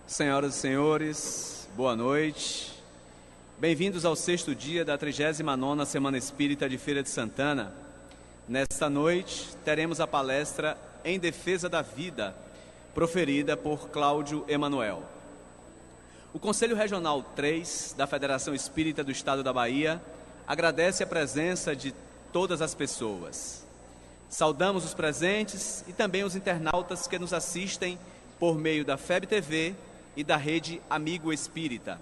Senhoras e senhores, boa noite. Bem-vindos ao 6º dia da 39ª Semana Espírita de Feira de Santana. Nesta noite, teremos a palestra Em Defesa da Vida, proferida por Cláudio Emanuel. O Conselho Regional 3 da Federação Espírita do Estado da Bahia agradece a presença de todas as pessoas. Saudamos os presentes e também os internautas que nos assistem por meio da FEB TV e da Rede Amigo Espírita.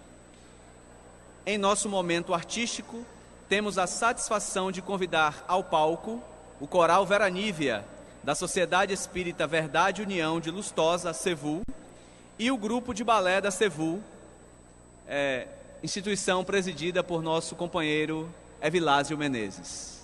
Em nosso momento artístico, temos a satisfação de convidar ao palco o Coral Veranívia, da Sociedade Espírita Verdade e União de Lustosa, Cevu, e o Grupo de Balé da Cevu, instituição presidida por nosso companheiro Evilásio Menezes.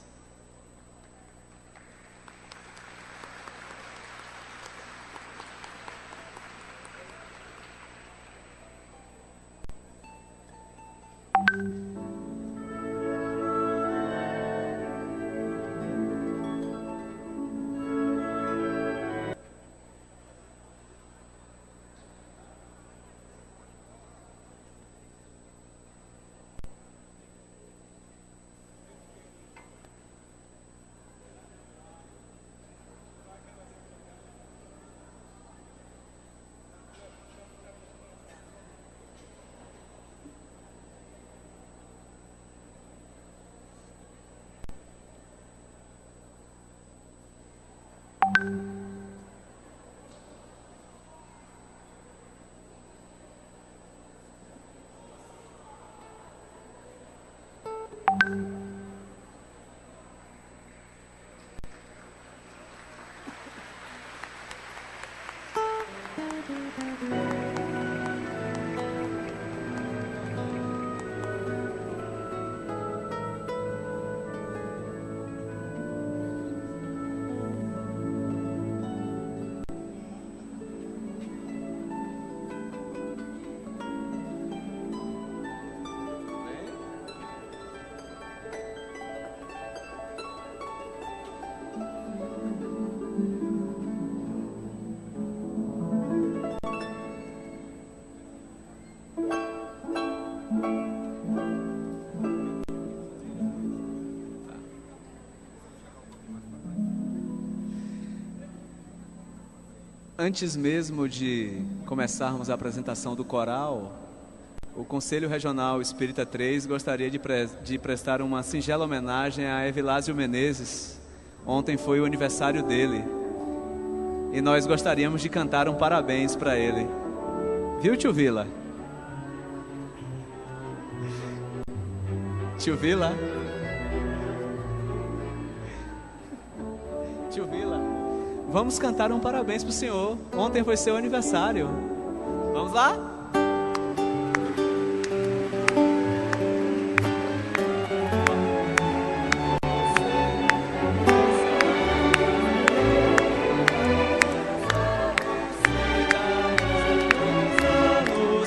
Antes mesmo de começarmos a apresentação do coral, o Conselho Regional Espírita 3 gostaria de prestar uma singela homenagem a Evilásio Menezes. Ontem foi o aniversário dele e nós gostaríamos de cantar um parabéns para ele. Viu, tio Vila? Tio Vila? Tio Vila? Vamos cantar um parabéns para o senhor. Ontem foi seu aniversário. Vamos lá?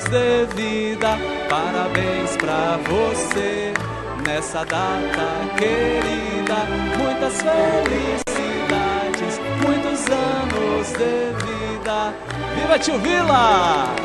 Anos de vida, parabéns para você nessa data querida. Muitas felicidades, muitos anos de vida. Viva tio Vila!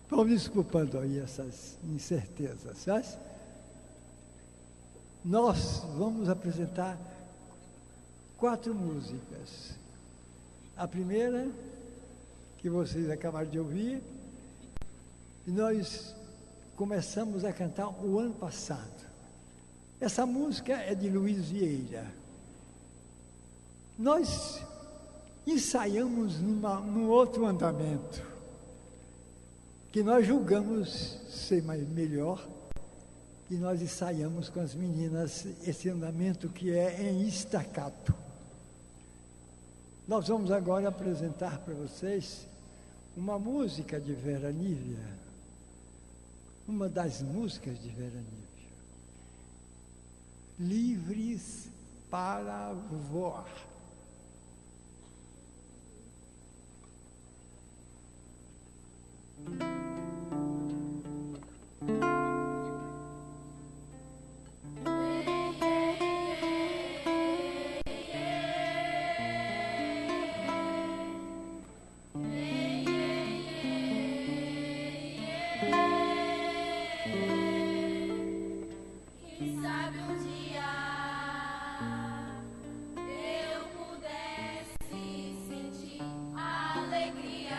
Vão desculpando aí essas incertezas, sabe? Nós vamos apresentar 4 músicas. A primeira, que vocês acabaram de ouvir, e nós começamos a cantar o ano passado. Essa música é de Luiz Vieira. Nós ensaiamos num outro andamento, que nós julgamos ser melhor, e nós ensaiamos com as meninas esse andamento que é em staccato. Nós vamos agora apresentar para vocês uma música de Vera Nívia, uma das músicas de Vera Nívia, Livres para Voar. Alegria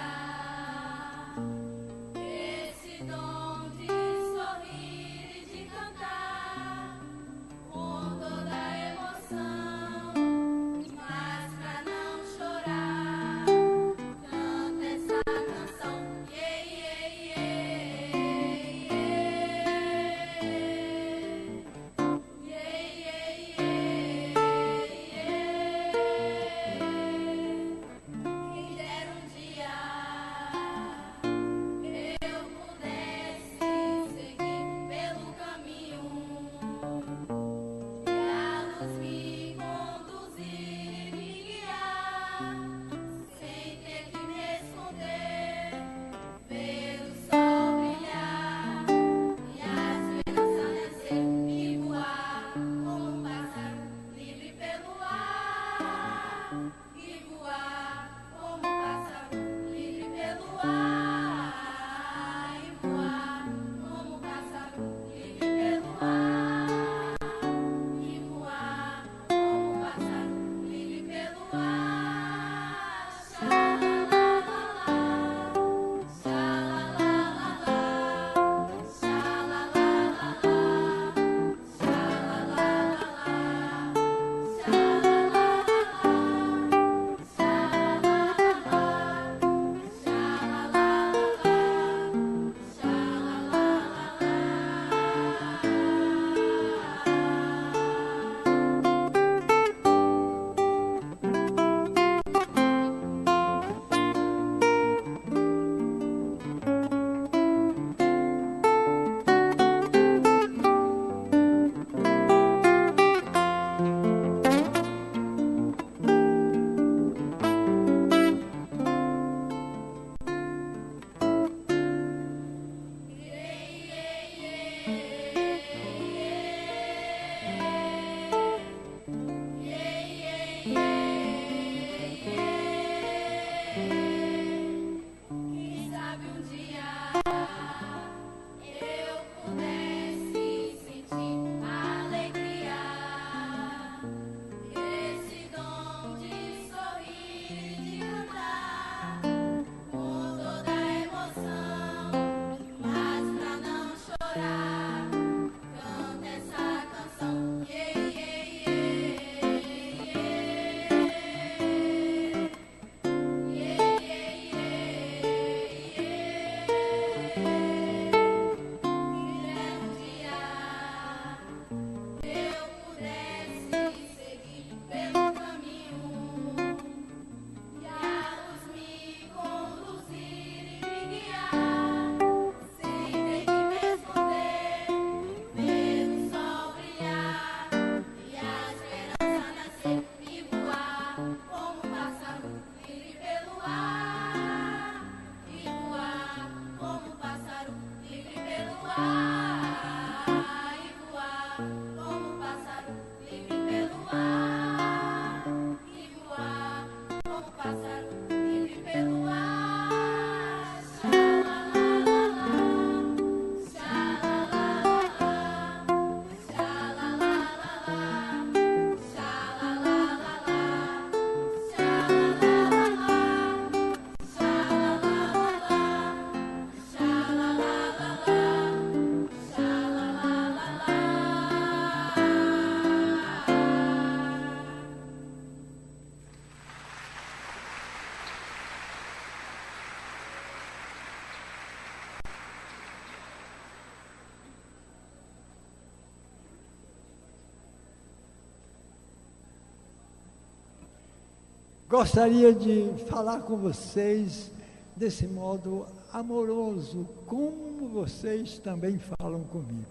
Gostaria de falar com vocês desse modo amoroso, como vocês também falam comigo.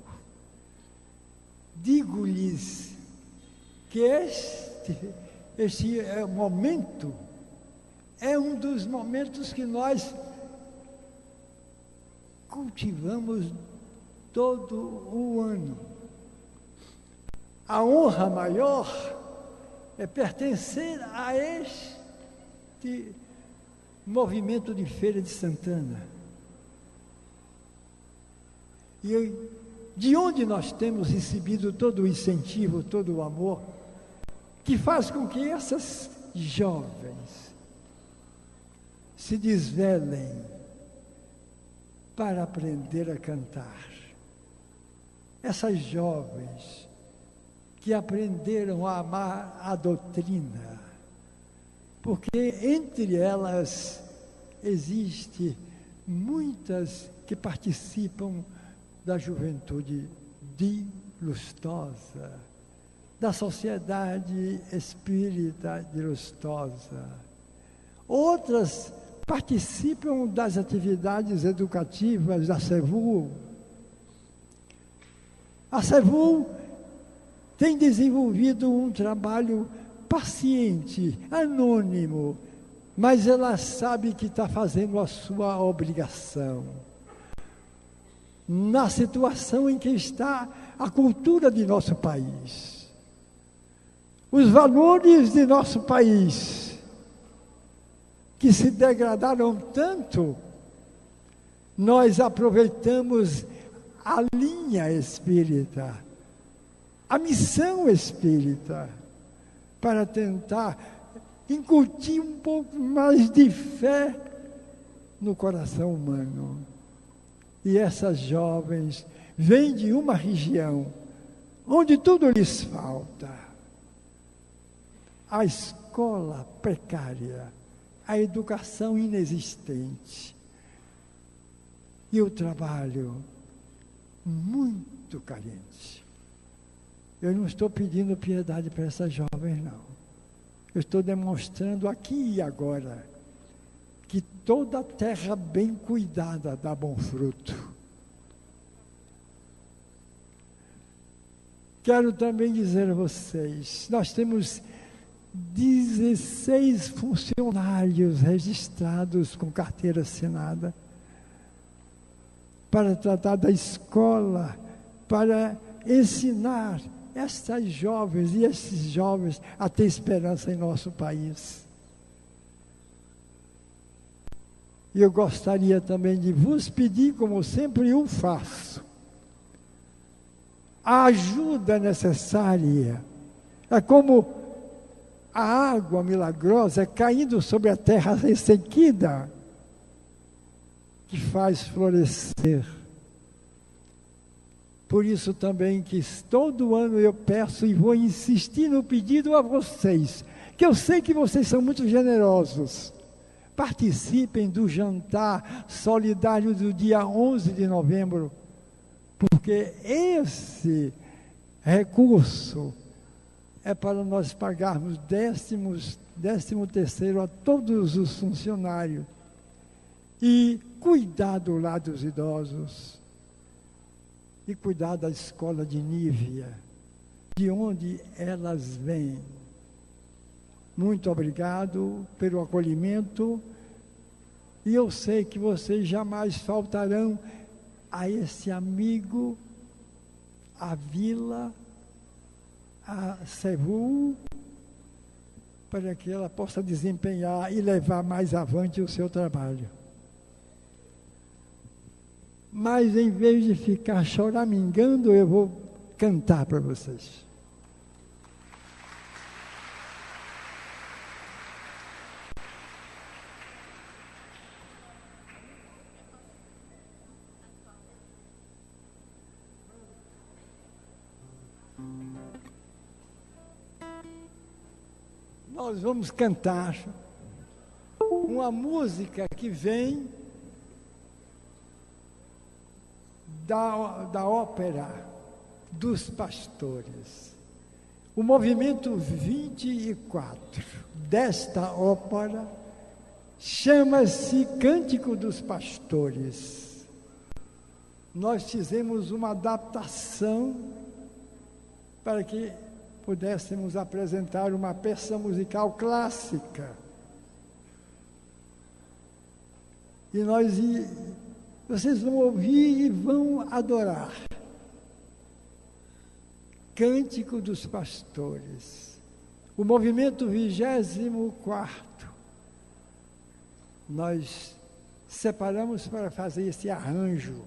Digo-lhes que este momento é um dos momentos que nós cultivamos todo o ano. A honra maior é pertencer a este movimento de Feira de Santana. E de onde nós temos recebido todo o incentivo, todo o amor, que faz com que essas jovens se desvelem para aprender a cantar. Essas jovens que aprenderam a amar a doutrina, porque entre elas existe muitas que participam da juventude de Lustosa, da Sociedade Espírita de Lustosa. Outras participam das atividades educativas da SEVUL. A SEVUL tem desenvolvido um trabalho paciente, anônimo, mas ela sabe que está fazendo a sua obrigação. Na situação em que está a cultura de nosso país, os valores de nosso país, que se degradaram tanto, nós aproveitamos a linha espírita, a missão espírita, para tentar incutir um pouco mais de fé no coração humano. E essas jovens vêm de uma região onde tudo lhes falta. A escola precária, a educação inexistente e o trabalho muito carente. Eu não estou pedindo piedade para essas jovens, não. Eu estou demonstrando aqui e agora que toda terra bem cuidada dá bom fruto. Quero também dizer a vocês, nós temos 16 funcionários registrados com carteira assinada para tratar da escola, para ensinar essas jovens e esses jovens a ter esperança em nosso país. E eu gostaria também de vos pedir, como sempre o faço, a ajuda necessária. É como a água milagrosa caindo sobre a terra ressequida, que faz florescer. Por isso também que todo ano eu peço e vou insistir no pedido a vocês, que eu sei que vocês são muito generosos. Participem do jantar solidário do dia 11 de novembro, porque esse recurso é para nós pagarmos 13º a todos os funcionários e cuidar do lado dos idosos e cuidar da escola de Nívia, de onde elas vêm. Muito obrigado pelo acolhimento e eu sei que vocês jamais faltarão a esse amigo, a vila, a SEVUL, para que ela possa desempenhar e levar mais avante o seu trabalho. Mas em vez de ficar choramingando, eu vou cantar para vocês. Nós vamos cantar uma música que vem da ópera dos pastores. O movimento 24 desta ópera chama-se Cântico dos Pastores. Nós fizemos uma adaptação para que pudéssemos apresentar uma peça musical clássica. E vocês vão ouvir e vão adorar. Cântico dos Pastores. O movimento 24. Nós separamos para fazer esse arranjo.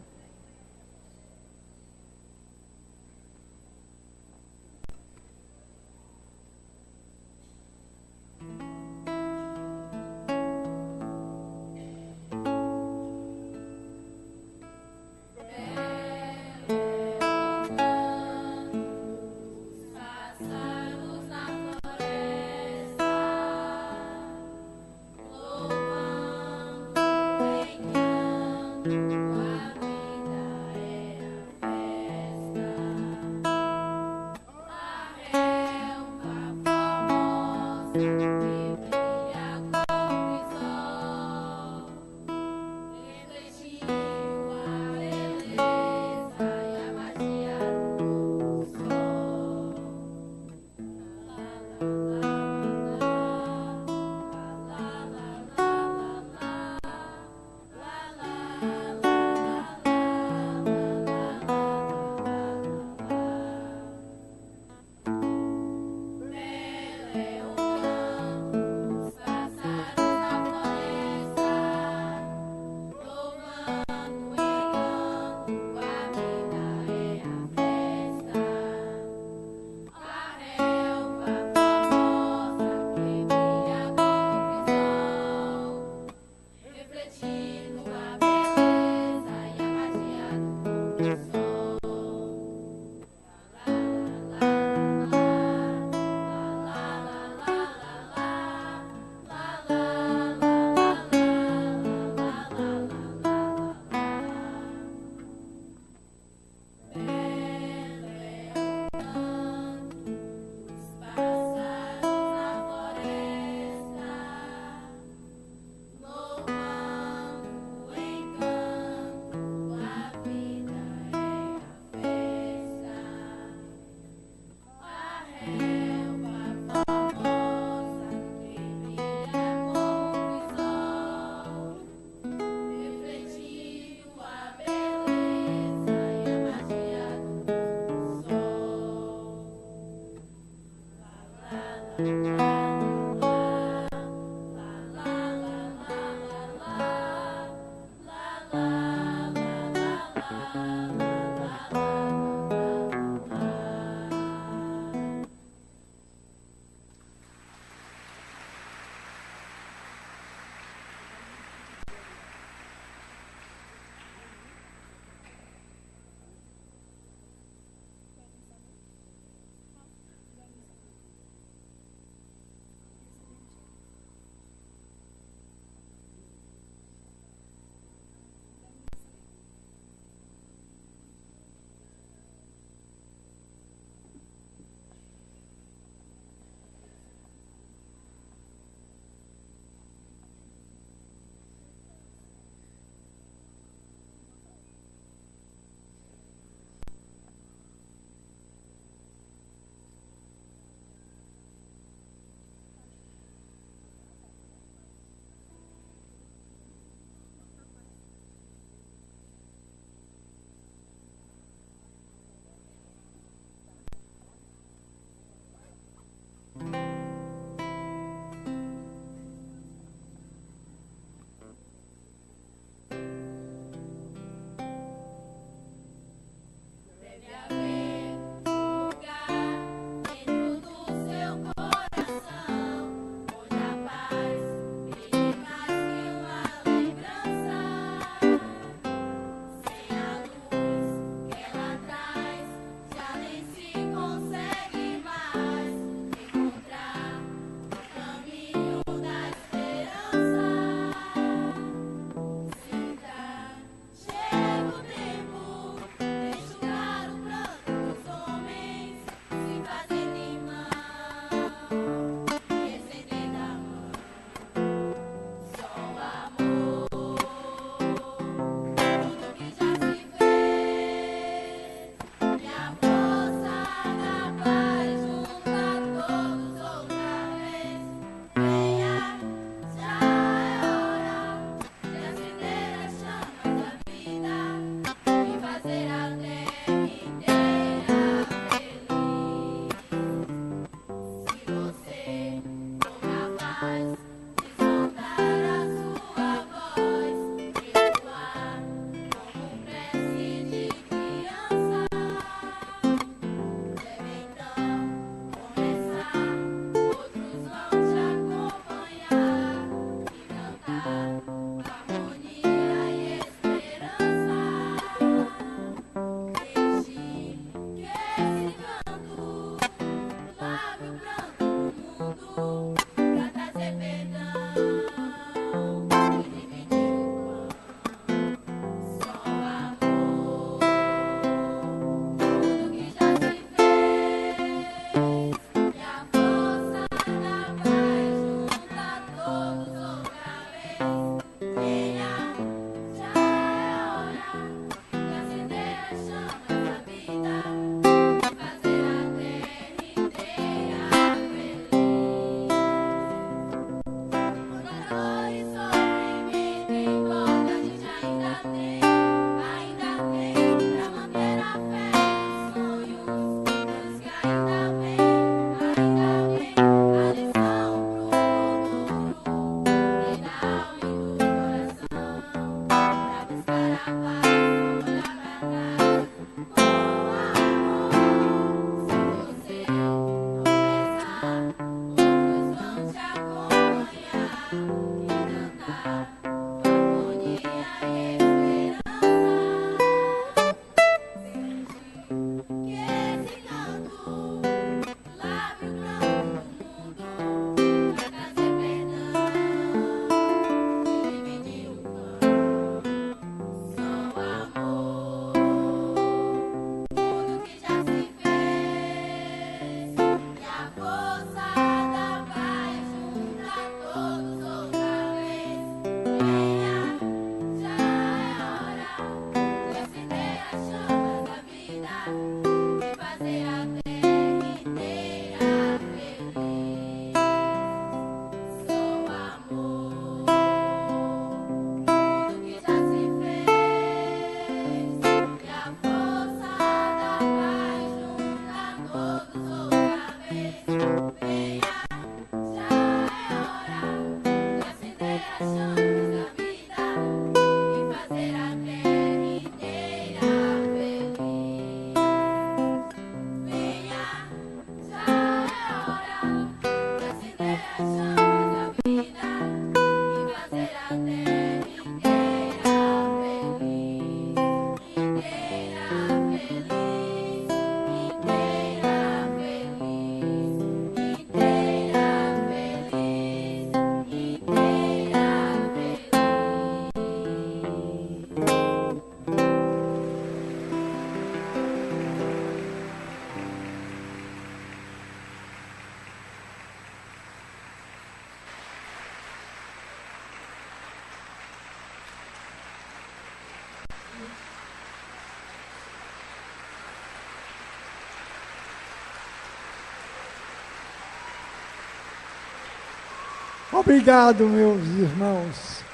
Obrigado, meus irmãos.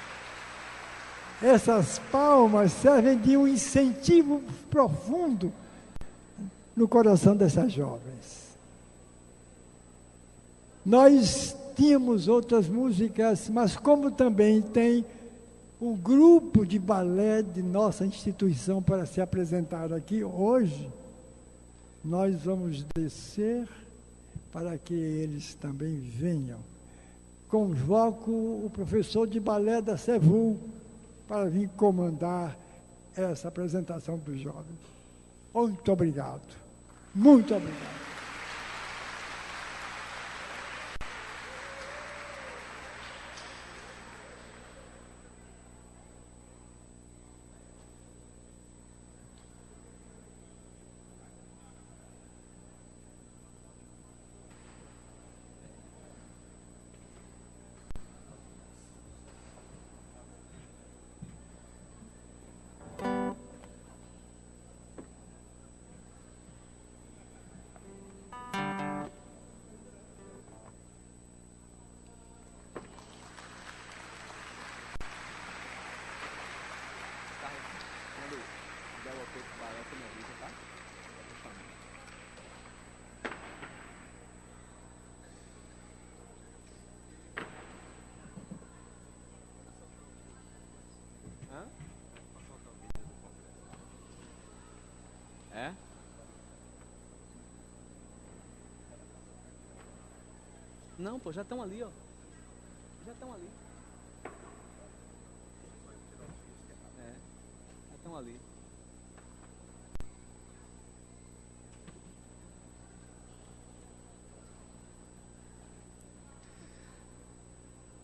Essas palmas servem de um incentivo profundo no coração dessas jovens. Nós tínhamos outras músicas, mas como também tem o grupo de balé de nossa instituição para se apresentar aqui hoje, nós vamos descer para que eles também venham. Convoco o professor de balé da SEVUL para vir comandar essa apresentação dos jovens. Muito obrigado. Muito obrigado. É? Não, pô, já estão ali, ó. Já estão ali. É, já estão ali.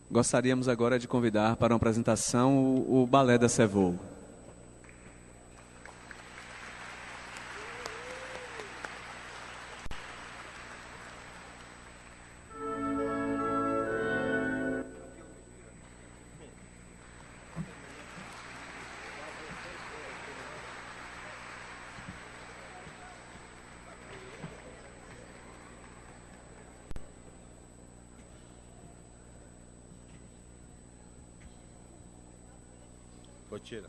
Gostaríamos agora de convidar para uma apresentação o Balé da SEVUL. Tira.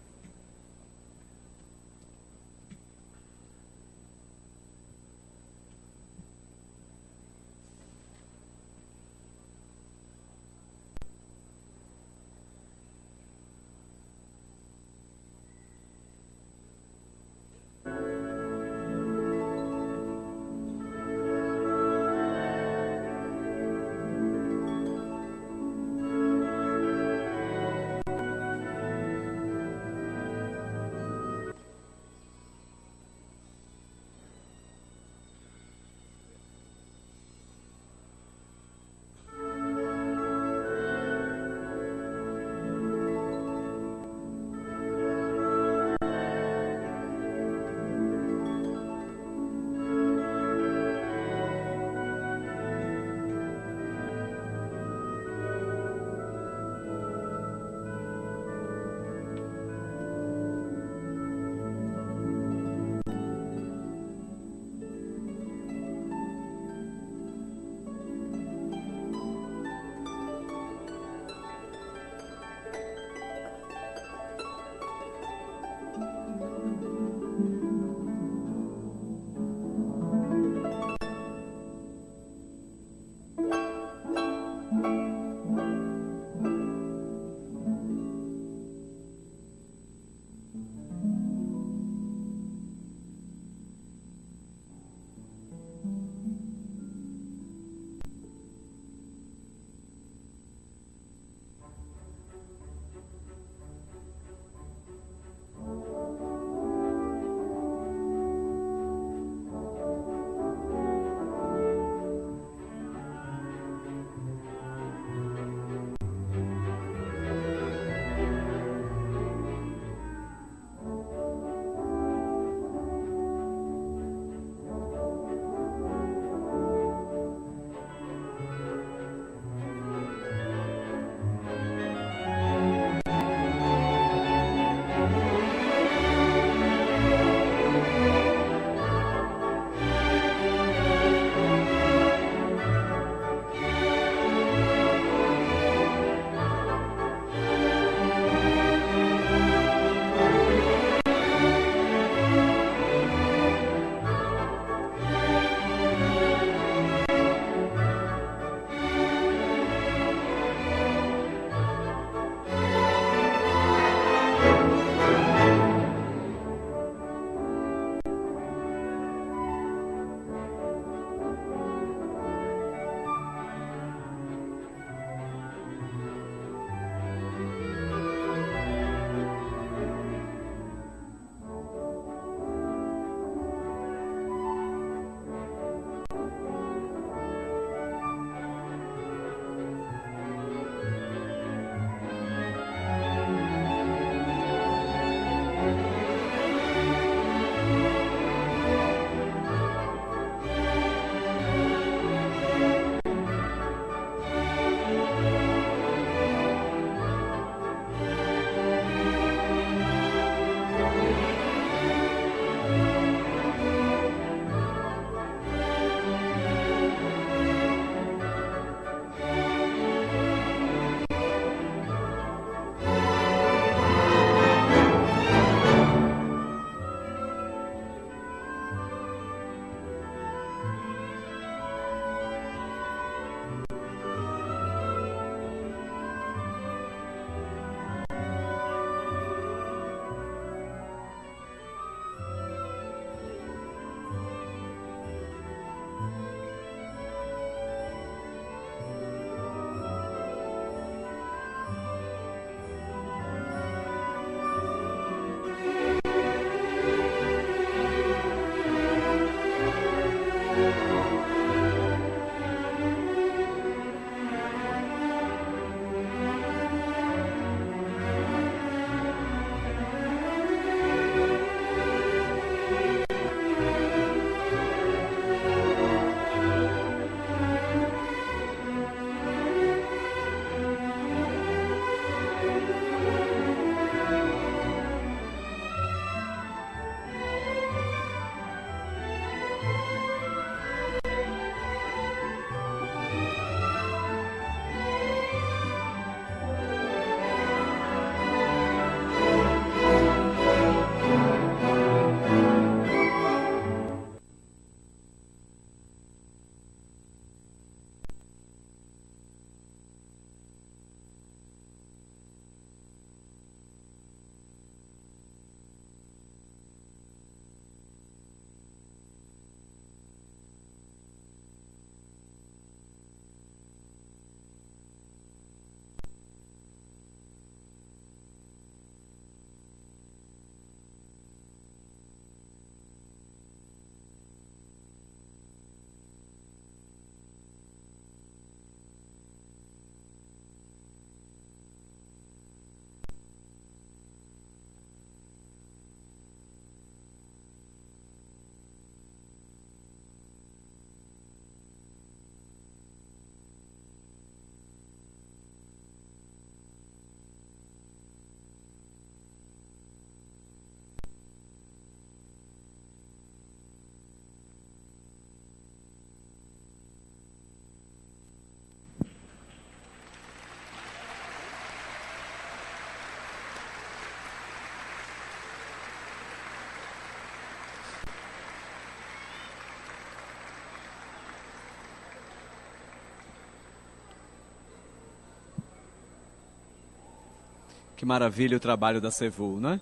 Que maravilha o trabalho da Cevu, não é?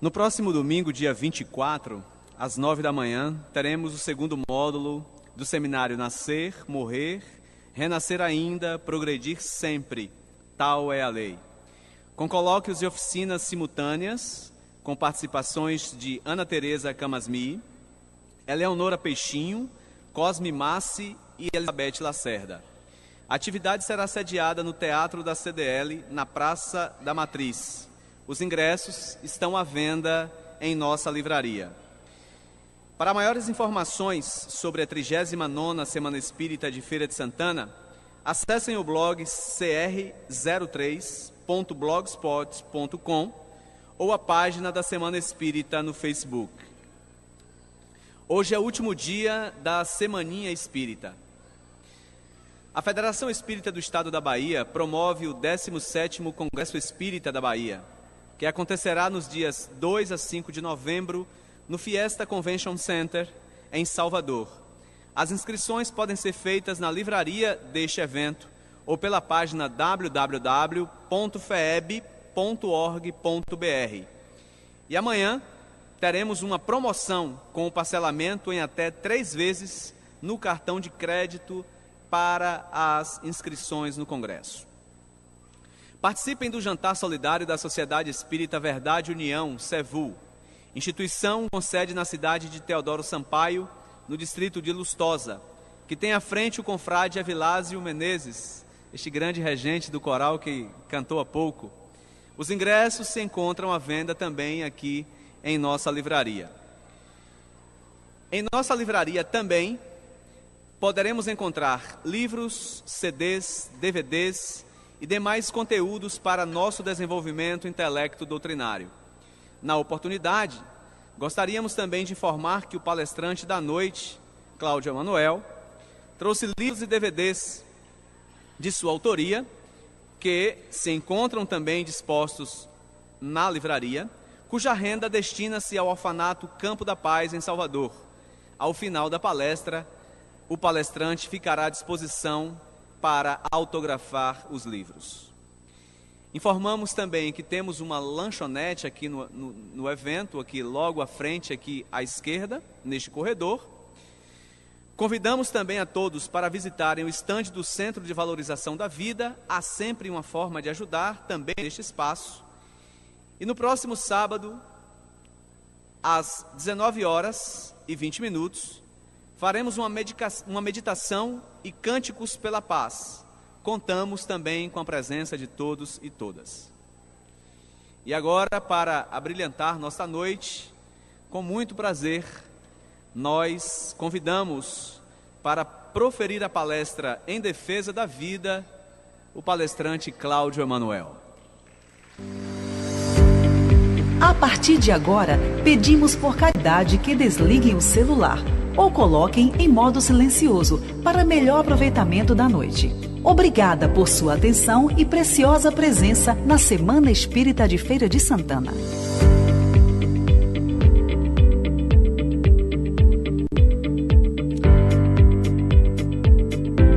No próximo domingo, dia 24, às 9 da manhã, teremos o segundo módulo do seminário Nascer, Morrer, Renascer Ainda, Progredir Sempre, Tal é a Lei. Com colóquios e oficinas simultâneas, com participações de Ana Tereza Camasmi, Eleonora Peixinho, Cosme Massi e Elizabeth Lacerda. A atividade será sediada no Teatro da CDL, na Praça da Matriz. Os ingressos estão à venda em nossa livraria. Para maiores informações sobre a 39ª Semana Espírita de Feira de Santana, acessem o blog cr03.blogspot.com ou a página da Semana Espírita no Facebook. Hoje é o último dia da Semaninha Espírita. A Federação Espírita do Estado da Bahia promove o 17º Congresso Espírita da Bahia, que acontecerá nos dias 2 a 5 de novembro no Fiesta Convention Center, em Salvador. As inscrições podem ser feitas na livraria deste evento ou pela página www.feeb.org.br. E amanhã teremos uma promoção com o parcelamento em até 3 vezes no cartão de crédito para as inscrições no Congresso. Participem do jantar solidário da Sociedade Espírita Verdade e União, SEVU, instituição com sede na cidade de Teodoro Sampaio, no distrito de Lustosa, que tem à frente o confrade Avilásio Menezes, este grande regente do coral que cantou há pouco. Os ingressos se encontram à venda também aqui em nossa livraria. Em nossa livraria também poderemos encontrar livros, CDs, DVDs e demais conteúdos para nosso desenvolvimento intelecto doutrinário. Na oportunidade, gostaríamos também de informar que o palestrante da noite, Cláudio Emanuel, trouxe livros e DVDs de sua autoria, que se encontram também dispostos na livraria, cuja renda destina-se ao orfanato Campo da Paz, em Salvador. Ao final da palestra, o palestrante ficará à disposição para autografar os livros. Informamos também que temos uma lanchonete aqui no evento, aqui logo à frente, aqui à esquerda, neste corredor. Convidamos também a todos para visitarem o estande do Centro de Valorização da Vida. Há sempre uma forma de ajudar também neste espaço. E no próximo sábado, às 19h20, faremos uma meditação e cânticos pela paz. Contamos também com a presença de todos e todas. E agora, para abrilhantar nossa noite, com muito prazer, nós convidamos para proferir a palestra em defesa da vida, o palestrante Cláudio Emanuel. A partir de agora, pedimos por caridade que desliguem o celular ou coloquem em modo silencioso para melhor aproveitamento da noite. Obrigada por sua atenção e preciosa presença na Semana Espírita de Feira de Santana.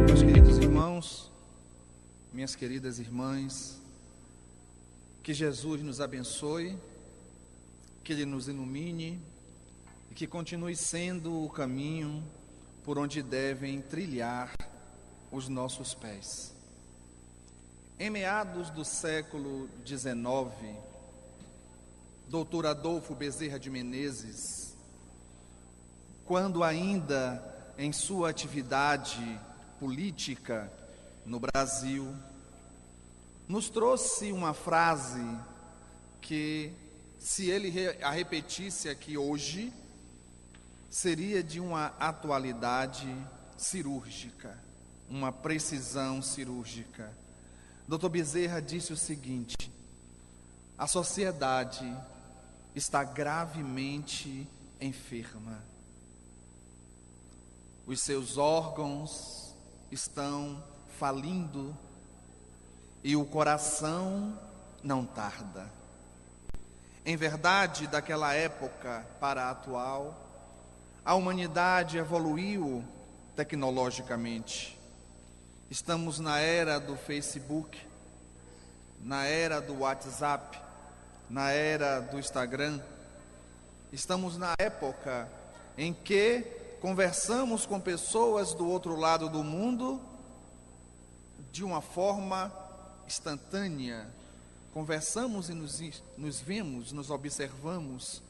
Meus queridos irmãos, minhas queridas irmãs, que Jesus nos abençoe, que Ele nos ilumine e que continue sendo o caminho por onde devem trilhar os nossos pés. Em meados do século XIX, Dr. Adolfo Bezerra de Menezes, quando ainda em sua atividade política no Brasil, nos trouxe uma frase que, se ele a repetisse aqui hoje, seria de uma atualidade cirúrgica, uma precisão cirúrgica. Dr. Bezerra disse o seguinte: a sociedade está gravemente enferma. Os seus órgãos estão falindo e o coração não tarda. Em verdade, daquela época para a atual, a humanidade evoluiu tecnologicamente. Estamos na era do Facebook, na era do WhatsApp, na era do Instagram. Estamos na época em que conversamos com pessoas do outro lado do mundo de uma forma instantânea. Conversamos e nos vemos, nos observamos.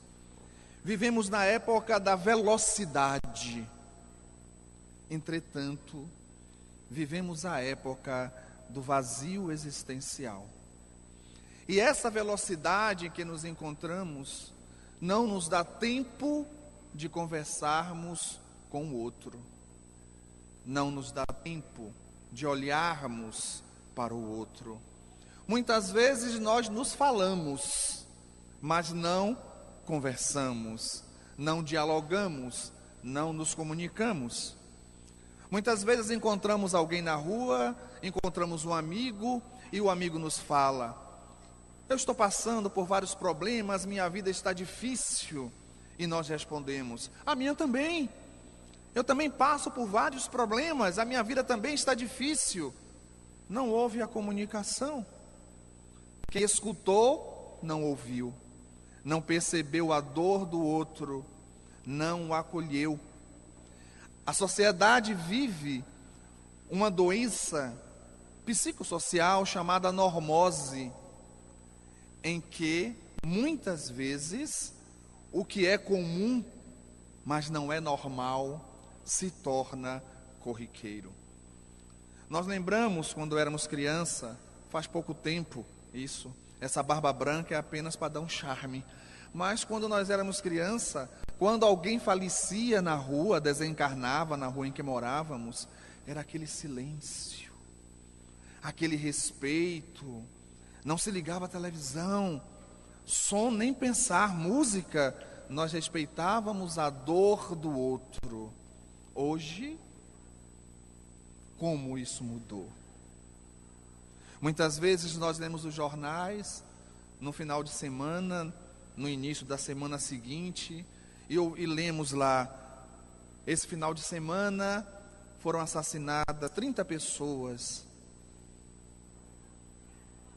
Vivemos na época da velocidade. Entretanto, vivemos a época do vazio existencial. E essa velocidade em que nos encontramos não nos dá tempo de conversarmos com o outro. Não nos dá tempo de olharmos para o outro. Muitas vezes nós nos falamos, mas não conversamos, não dialogamos, não nos comunicamos. Muitas vezes encontramos alguém na rua, encontramos um amigo e o amigo nos fala: eu estou passando por vários problemas, minha vida está difícil. E nós respondemos: a minha também. Eu também passo por vários problemas, a minha vida também está difícil. Não houve a comunicação. Quem escutou, não ouviu. Não percebeu a dor do outro, não o acolheu. A sociedade vive uma doença psicossocial chamada normose, em que muitas vezes o que é comum, mas não é normal, se torna corriqueiro. Nós lembramos quando éramos criança, faz pouco tempo isso, essa barba branca é apenas para dar um charme. Mas quando nós éramos criança, quando alguém falecia na rua, desencarnava na rua em que morávamos, era aquele silêncio, aquele respeito, não se ligava a televisão, som nem pensar, música, nós respeitávamos a dor do outro. Hoje, como isso mudou? Muitas vezes nós lemos os jornais no final de semana, no início da semana seguinte, e lemos lá: esse final de semana foram assassinadas 30 pessoas.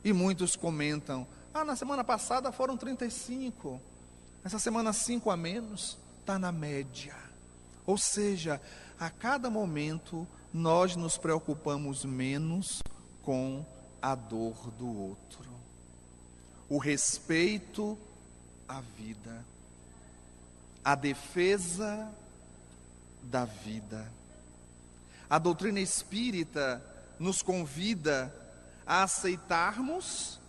E muitos comentam: na semana passada foram 35, essa semana 5 a menos, está na média. Ou seja, a cada momento nós nos preocupamos menos com a dor do outro. O respeito à vida, a defesa da vida. A doutrina espírita nos convida a aceitarmos,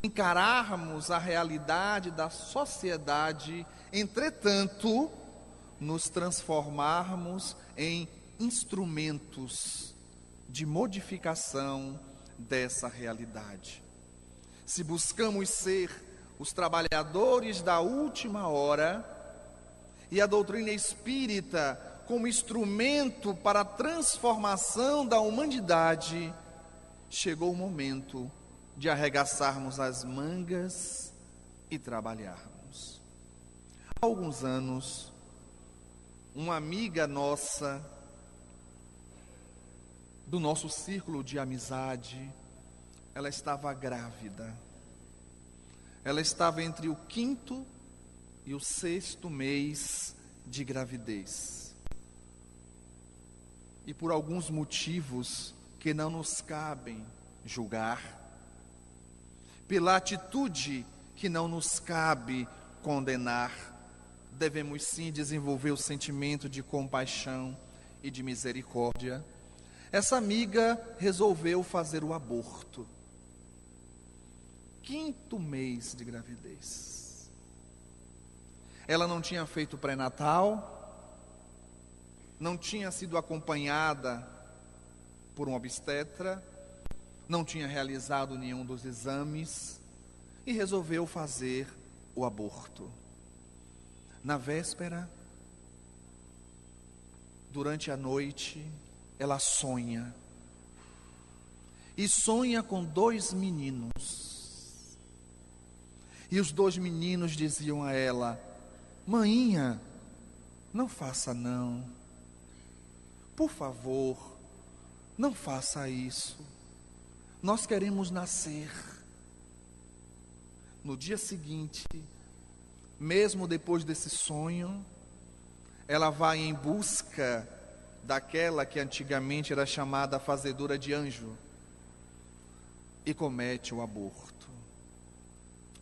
encararmos a realidade da sociedade, entretanto, nos transformarmos em instrumentos de modificação dessa realidade. Se buscamos ser os trabalhadores da última hora, e a doutrina espírita como instrumento para a transformação da humanidade, chegou o momento de arregaçarmos as mangas e trabalharmos. Há alguns anos, uma amiga nossa, do nosso círculo de amizade, ela estava grávida. Ela estava entre o 5º e o 6º mês de gravidez. E por alguns motivos que não nos cabem julgar, pela atitude que não nos cabe condenar, devemos sim desenvolver o sentimento de compaixão e de misericórdia. Essa amiga resolveu fazer o aborto. 5º mês de gravidez. Ela não tinha feito pré-natal, não tinha sido acompanhada por um obstetra, não tinha realizado nenhum dos exames e resolveu fazer o aborto. Na véspera, durante a noite, ela sonha. E sonha com 2 meninos. E os 2 meninos diziam a ela: maninha, não faça não. Por favor, não faça isso. Nós queremos nascer. no dia seguinte, mesmo depois desse sonho, ela vai em busca daquela que antigamente era chamada fazedora de anjo e comete o aborto.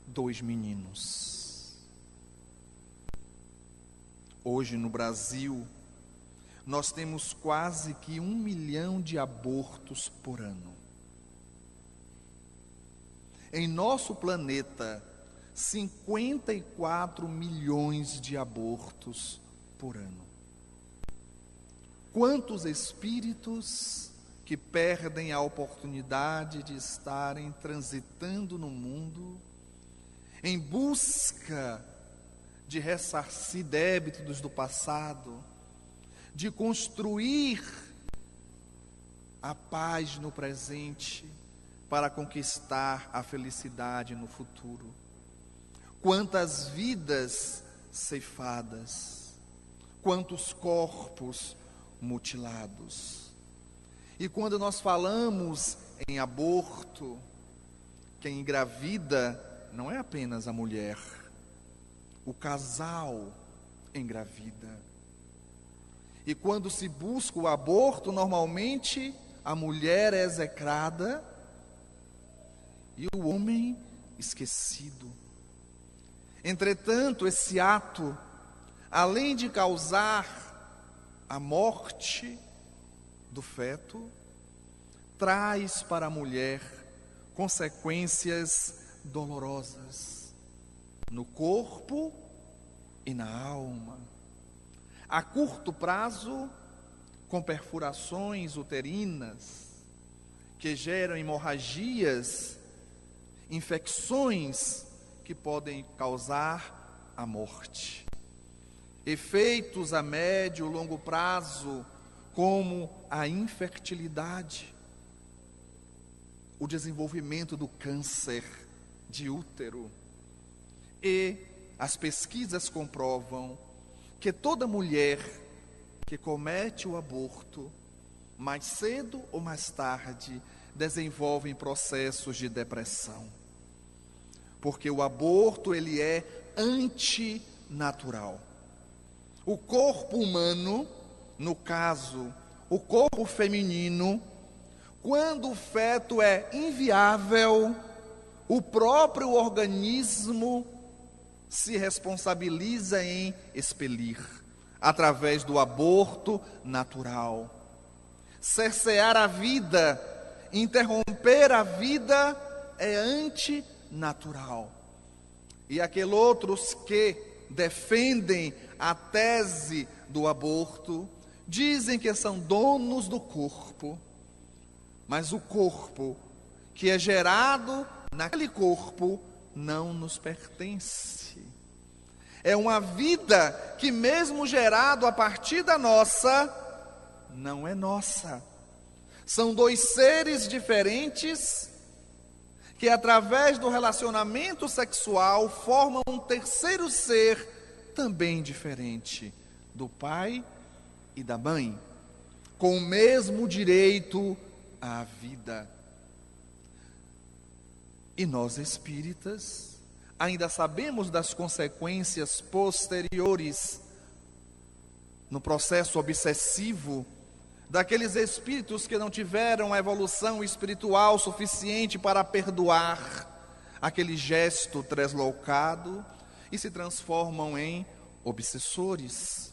2 meninos. Hoje no Brasil, nós temos quase que 1 milhão de abortos por ano. Em nosso planeta, 54 milhões de abortos por ano. Quantos espíritos que perdem a oportunidade de estarem transitando no mundo em busca de ressarcir débitos do passado, de construir a paz no presente para conquistar a felicidade no futuro. Quantas vidas ceifadas, quantos corpos mutilados. E quando nós falamos em aborto, quem engravida não é apenas a mulher, o casal engravida. E quando se busca o aborto, normalmente a mulher é execrada e o homem esquecido. Entretanto, esse ato, além de causar a morte do feto, traz para a mulher consequências dolorosas no corpo e na alma. A curto prazo, com perfurações uterinas que geram hemorragias, infecções que podem causar a morte. Efeitos a médio e longo prazo, como a infertilidade, o desenvolvimento do câncer de útero. E as pesquisas comprovam que toda mulher que comete o aborto, mais cedo ou mais tarde, desenvolve processos de depressão. Porque o aborto, ele é antinatural. O corpo humano, no caso, o corpo feminino, quando o feto é inviável, o próprio organismo se responsabiliza em expelir, através do aborto natural. Cercear a vida, interromper a vida é antinatural. E aqueles outros que defendem a tese do aborto, dizem que são donos do corpo, mas o corpo que é gerado naquele corpo não nos pertence. É uma vida que, mesmo gerado a partir da nossa, não é nossa. São 2 seres diferentes que, através do relacionamento sexual, formam um terceiro ser também diferente do pai e da mãe, com o mesmo direito à vida. E nós espíritas ainda sabemos das consequências posteriores no processo obsessivo daqueles espíritos que não tiveram a evolução espiritual suficiente para perdoar aquele gesto tresloucado e se transformam em obsessores.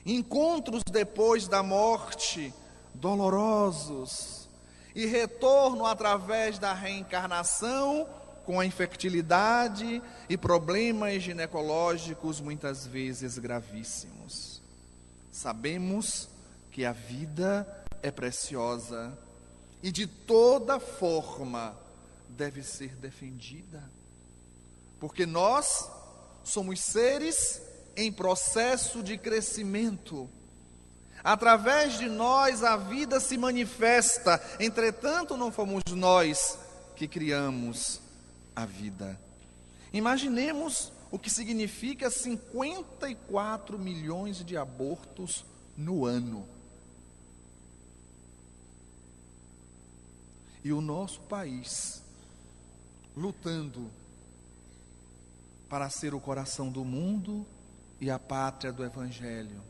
Encontros depois da morte, dolorosos, e retorno através da reencarnação com a infertilidade e problemas ginecológicos muitas vezes gravíssimos. Sabemos que a vida é preciosa e de toda forma deve ser defendida, porque nós somos seres em processo de crescimento. Através de nós a vida se manifesta, entretanto não fomos nós que criamos a vida. Imaginemos o que significa 54 milhões de abortos no ano. E o nosso país lutando para ser o coração do mundo e a pátria do Evangelho.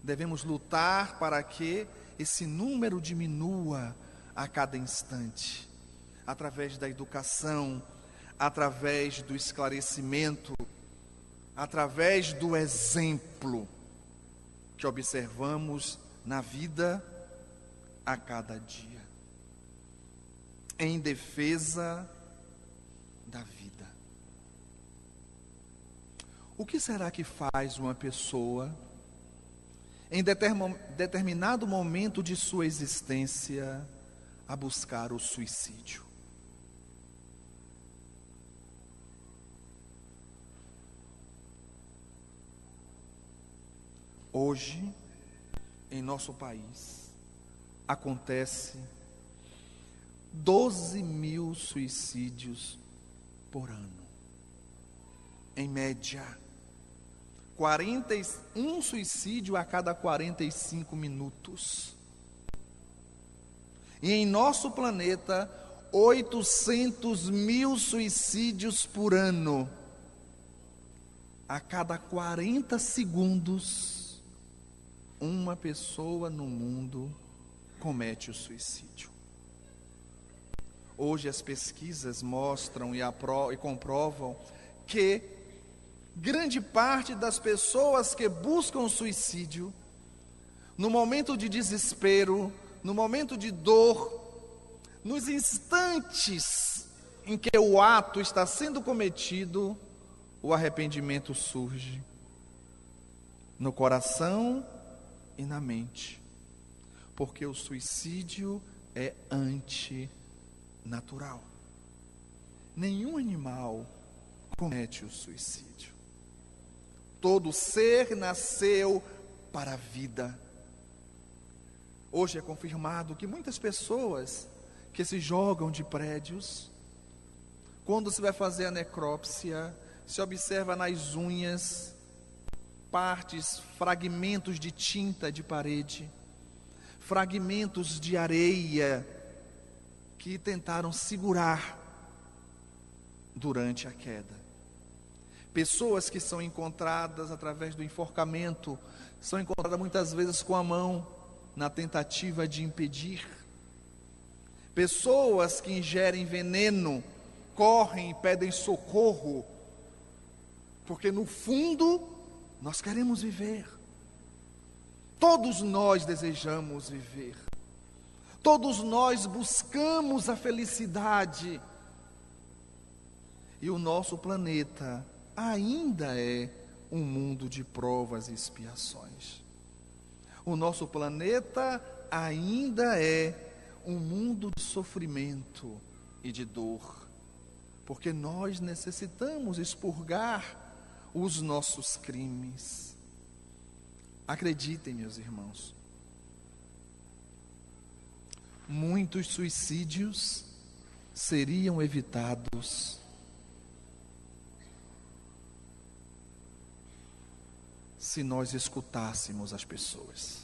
Devemos lutar para que esse número diminua a cada instante, através da educação, através do esclarecimento, através do exemplo que observamos na vida a cada dia, em defesa da vida. O que será que faz uma pessoa em determinado momento de sua existência a buscar o suicídio? Hoje, em nosso país, acontece 12 mil suicídios por ano. Em média, 41 suicídios a cada 45 minutos. E em nosso planeta, 800 mil suicídios por ano. A cada 40 segundos, uma pessoa no mundo comete o suicídio. Hoje as pesquisas mostram e comprovam que grande parte das pessoas que buscam o suicídio, no momento de desespero, no momento de dor, nos instantes em que o ato está sendo cometido, o arrependimento surge no coração e na mente, porque o suicídio é antinatural. Nenhum animal comete o suicídio. Todo ser nasceu para a vida. Hoje é confirmado que muitas pessoas que se jogam de prédios, quando se vai fazer a necrópsia, se observa nas unhas partes, fragmentos de tinta de parede, fragmentos de areia que tentaram segurar durante a queda. Pessoas que são encontradas através do enforcamento, são encontradas muitas vezes com a mão, na tentativa de impedir. Pessoas que ingerem veneno, correm e pedem socorro, porque no fundo nós queremos viver. Todos nós desejamos viver. Todos nós buscamos a felicidade. E o nosso planeta ainda é um mundo de provas e expiações. O nosso planeta ainda é um mundo de sofrimento e de dor, porque nós necessitamos expurgar os nossos crimes. Acreditem, meus irmãos, muitos suicídios seriam evitados se nós escutássemos as pessoas.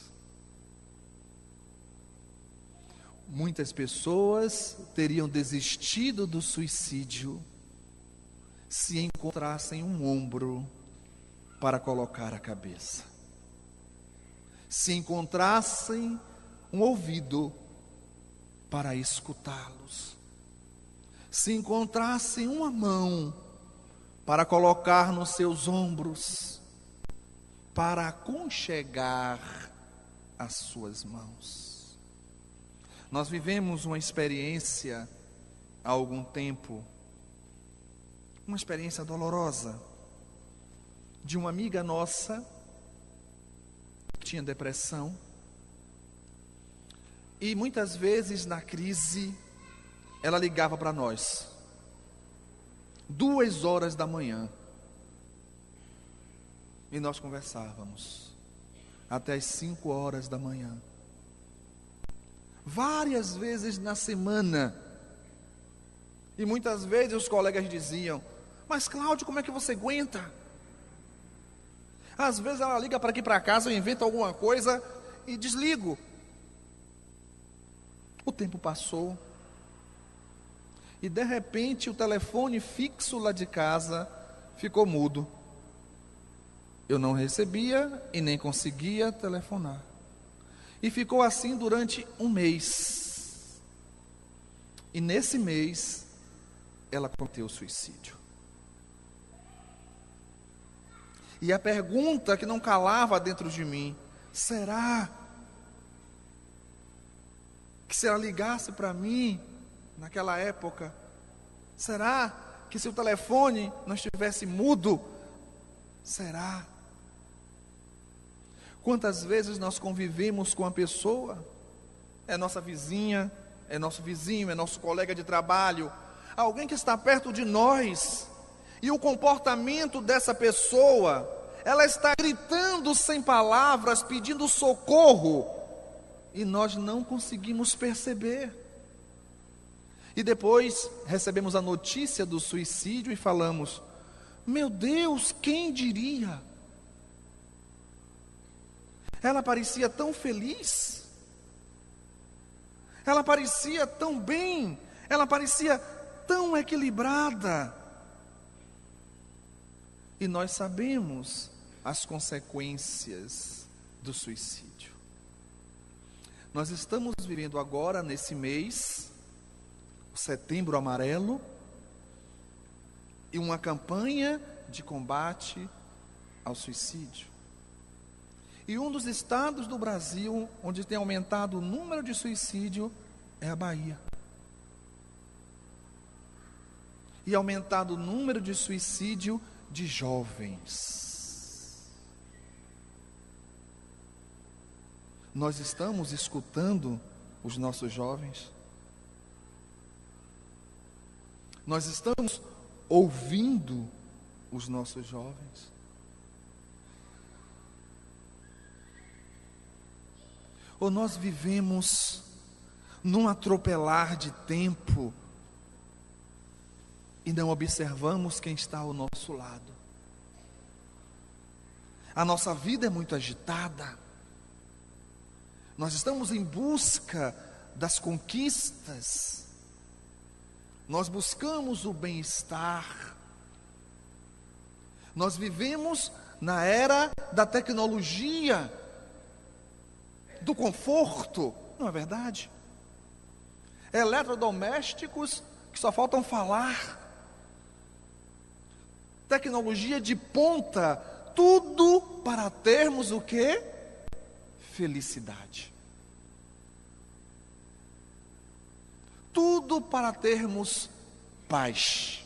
Muitas pessoas teriam desistido do suicídio se encontrassem um ombro para colocar a cabeça, se encontrassem um ouvido para escutá-los, se encontrassem uma mão para colocar nos seus ombros, para aconchegar as suas mãos. Nós vivemos uma experiência há algum tempo, uma experiência dolorosa, de uma amiga nossa que tinha depressão, e muitas vezes na crise ela ligava para nós 2h da manhã e nós conversávamos até as 5h da manhã, várias vezes na semana. E muitas vezes os colegas diziam: mas Cláudio, como é que você aguenta? Às vezes ela liga para aqui para casa, eu invento alguma coisa e desligo. O tempo passou e de repente o telefone fixo lá de casa ficou mudo. Eu não recebia e nem conseguia telefonar. E ficou assim durante um mês. E nesse mês, ela cometeu suicídio. E a pergunta que não calava dentro de mim: será que se ela ligasse para mim naquela época, será que se o telefone não estivesse mudo, será? Quantas vezes nós convivemos com uma pessoa, é nossa vizinha, é nosso vizinho, é nosso colega de trabalho, alguém que está perto de nós, e o comportamento dessa pessoa, ela está gritando sem palavras, pedindo socorro, e nós não conseguimos perceber. E depois recebemos a notícia do suicídio e falamos: meu Deus, quem diria? Ela parecia tão feliz, ela parecia tão bem, ela parecia tão equilibrada. E nós sabemos as consequências do suicídio. Nós estamos vivendo agora, nesse mês, o Setembro Amarelo, e uma campanha de combate ao suicídio. E um dos estados do Brasil onde tem aumentado o número de suicídio é a Bahia. E aumentado o número de suicídio de jovens. Nós estamos escutando os nossos jovens? Nós estamos ouvindo os nossos jovens? Ou nós vivemos num atropelar de tempo e não observamos quem está ao nosso lado? A nossa vida é muito agitada. Nós estamos em busca das conquistas. Nós buscamos o bem-estar. Nós vivemos na era da tecnologia, do conforto, não é verdade? Eletrodomésticos que só faltam falar. Tecnologia de ponta, tudo para termos o quê? Felicidade. Tudo para termos paz.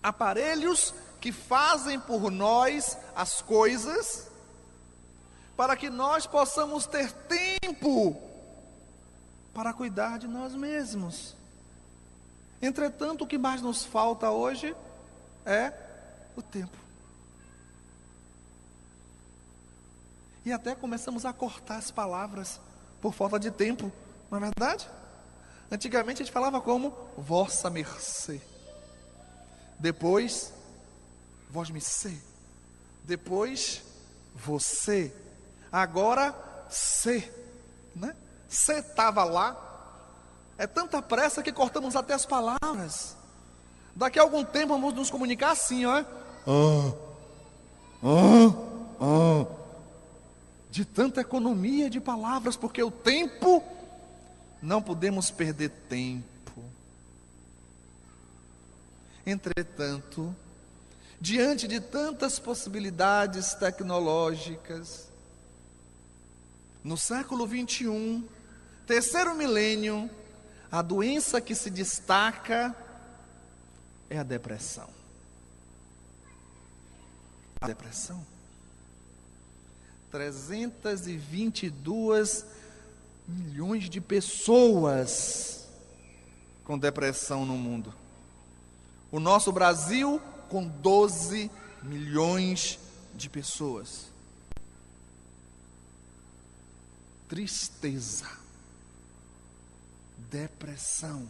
Aparelhos que fazem por nós as coisas para que nós possamos ter tempo para cuidar de nós mesmos. Entretanto, o que mais nos falta hoje é o tempo. E até começamos a cortar as palavras por falta de tempo, não é verdade? Antigamente a gente falava como vossa mercê. Depois, vós me sei. Depois, você. Agora, cê, né? Cê estava lá. É tanta pressa que cortamos até as palavras. Daqui a algum tempo vamos nos comunicar assim, ó. De tanta economia de palavras, porque o tempo, não podemos perder tempo. Entretanto, diante de tantas possibilidades tecnológicas, no século 21, terceiro milênio, a doença que se destaca é a depressão. A depressão. 322 milhões de pessoas com depressão no mundo. O nosso Brasil com 12 milhões de pessoas. Tristeza, depressão,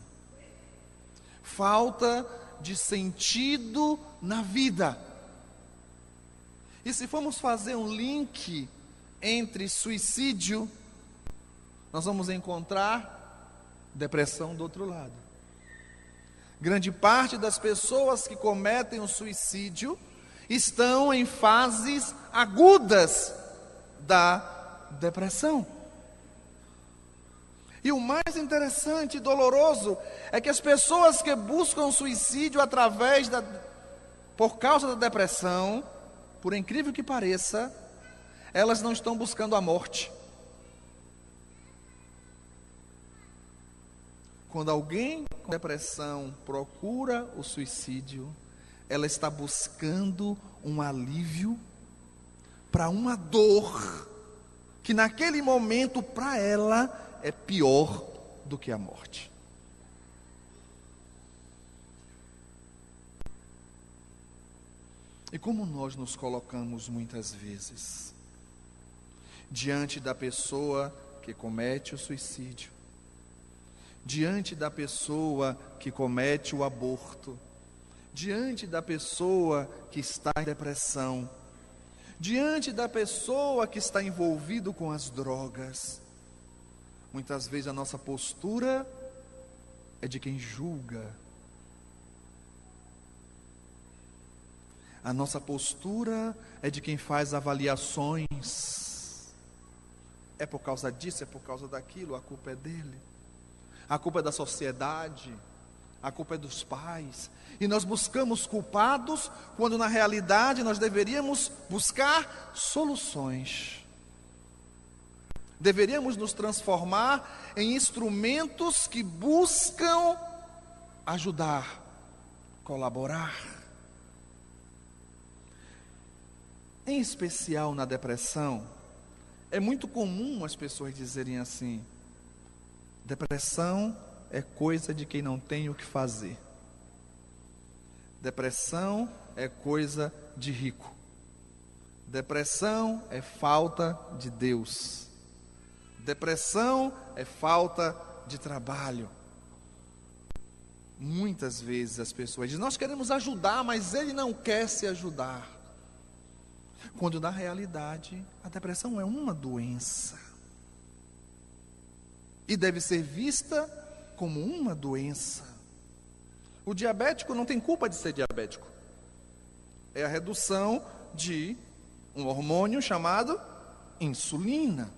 falta de sentido na vida. E se formos fazer um link entre suicídio, nós vamos encontrar depressão do outro lado. Grande parte das pessoas que cometem o suicídio estão em fases agudas da depressão. E o mais interessante e doloroso é que as pessoas que buscam suicídio por causa da depressão, por incrível que pareça, elas não estão buscando a morte. Quando alguém com depressão procura o suicídio, ela está buscando um alívio para uma dor que naquele momento para ela é pior do que a morte. E como nós nos colocamos muitas vezes diante da pessoa que comete o suicídio, diante da pessoa que comete o aborto, diante da pessoa que está em depressão, diante da pessoa que está envolvido com as drogas. Muitas vezes a nossa postura é de quem julga. A nossa postura é de quem faz avaliações. É por causa disso, é por causa daquilo, a culpa é dele. A culpa é da sociedade, a culpa é dos pais. E nós buscamos culpados, quando na realidade nós deveríamos buscar soluções. Deveríamos nos transformar em instrumentos que buscam ajudar, colaborar. Em especial na depressão, é muito comum as pessoas dizerem assim: depressão é coisa de quem não tem o que fazer. Depressão é coisa de rico. Depressão é falta de Deus. Depressão é falta de trabalho. Muitas vezes as pessoas dizem: nós queremos ajudar, mas ele não quer se ajudar. Quando na realidade a depressão é uma doença. E deve ser vista como uma doença. O diabético não tem culpa de ser diabético. É a redução de um hormônio chamado insulina.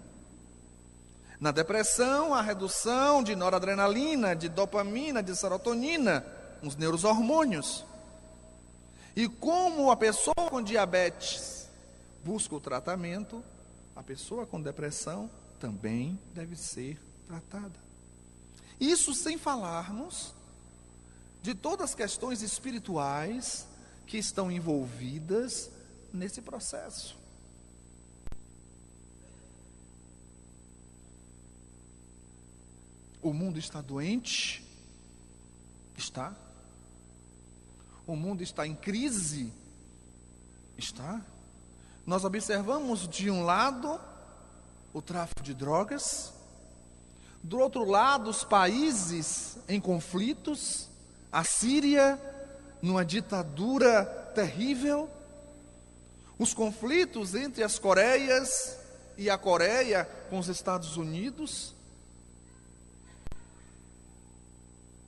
Na depressão, a redução de noradrenalina, de dopamina, de serotonina, os neurohormônios. E como a pessoa com diabetes busca o tratamento, a pessoa com depressão também deve ser tratada. Isso sem falarmos de todas as questões espirituais que estão envolvidas nesse processo. O mundo está doente? Está. O mundo está em crise? Está. Nós observamos de um lado o tráfico de drogas, do outro lado os países em conflitos, a Síria numa ditadura terrível, os conflitos entre as Coreias e a Coreia com os Estados Unidos,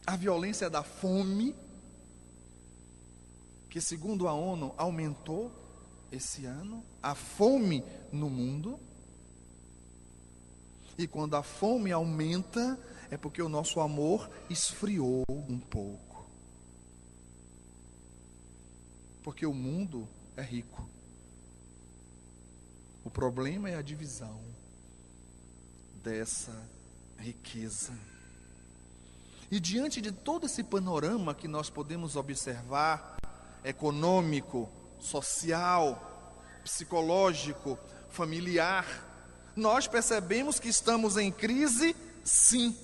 a violência da fome, que segundo a ONU aumentou esse ano, a fome no mundo. E quando a fome aumenta, é porque o nosso amor esfriou um pouco. Porque o mundo é rico. O problema é a divisão dessa riqueza. E diante de todo esse panorama que nós podemos observar, econômico, social, psicológico, familiar, nós percebemos que estamos em crise, sim.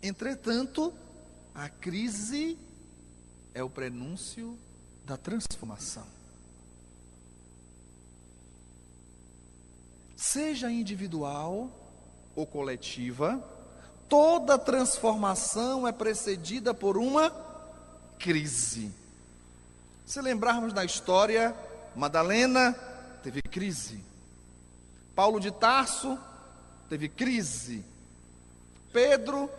Entretanto, a crise é o prenúncio da transformação. Seja individual ou coletiva, toda transformação é precedida por uma crise. Se lembrarmos da história, Madalena teve crise. Paulo de Tarso teve crise. Pedro,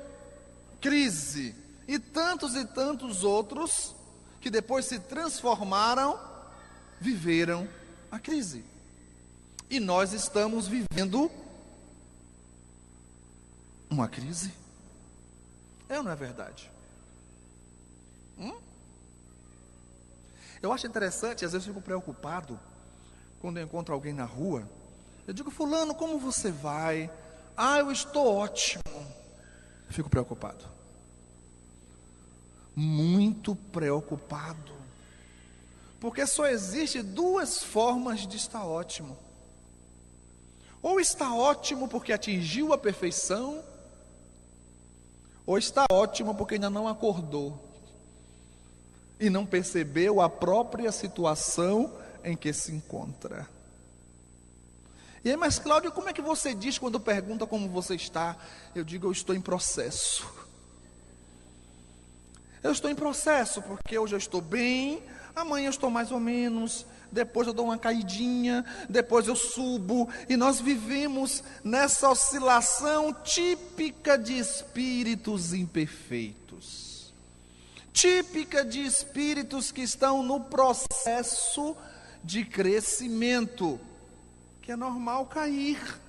crise. e tantos outros que depois se transformaram, viveram a crise. E nós estamos vivendo uma crise. É ou não é verdade? Eu acho interessante, às vezes eu fico preocupado quando eu encontro alguém na rua. Eu digo: fulano, como você vai? Ah, eu estou ótimo. Eu fico preocupado. Muito preocupado. Porque só existe duas formas de estar ótimo. Ou está ótimo porque atingiu a perfeição, ou está ótimo porque ainda não acordou e não percebeu a própria situação em que se encontra. E aí, mas Cláudio, como é que você diz quando pergunta como você está? Eu digo: eu estou em processo. Eu estou em processo, porque hoje eu estou bem, amanhã eu estou mais ou menos, depois eu dou uma caidinha, depois eu subo, e nós vivemos nessa oscilação típica de espíritos imperfeitos, típica de espíritos que estão no processo de crescimento, que é normal cair.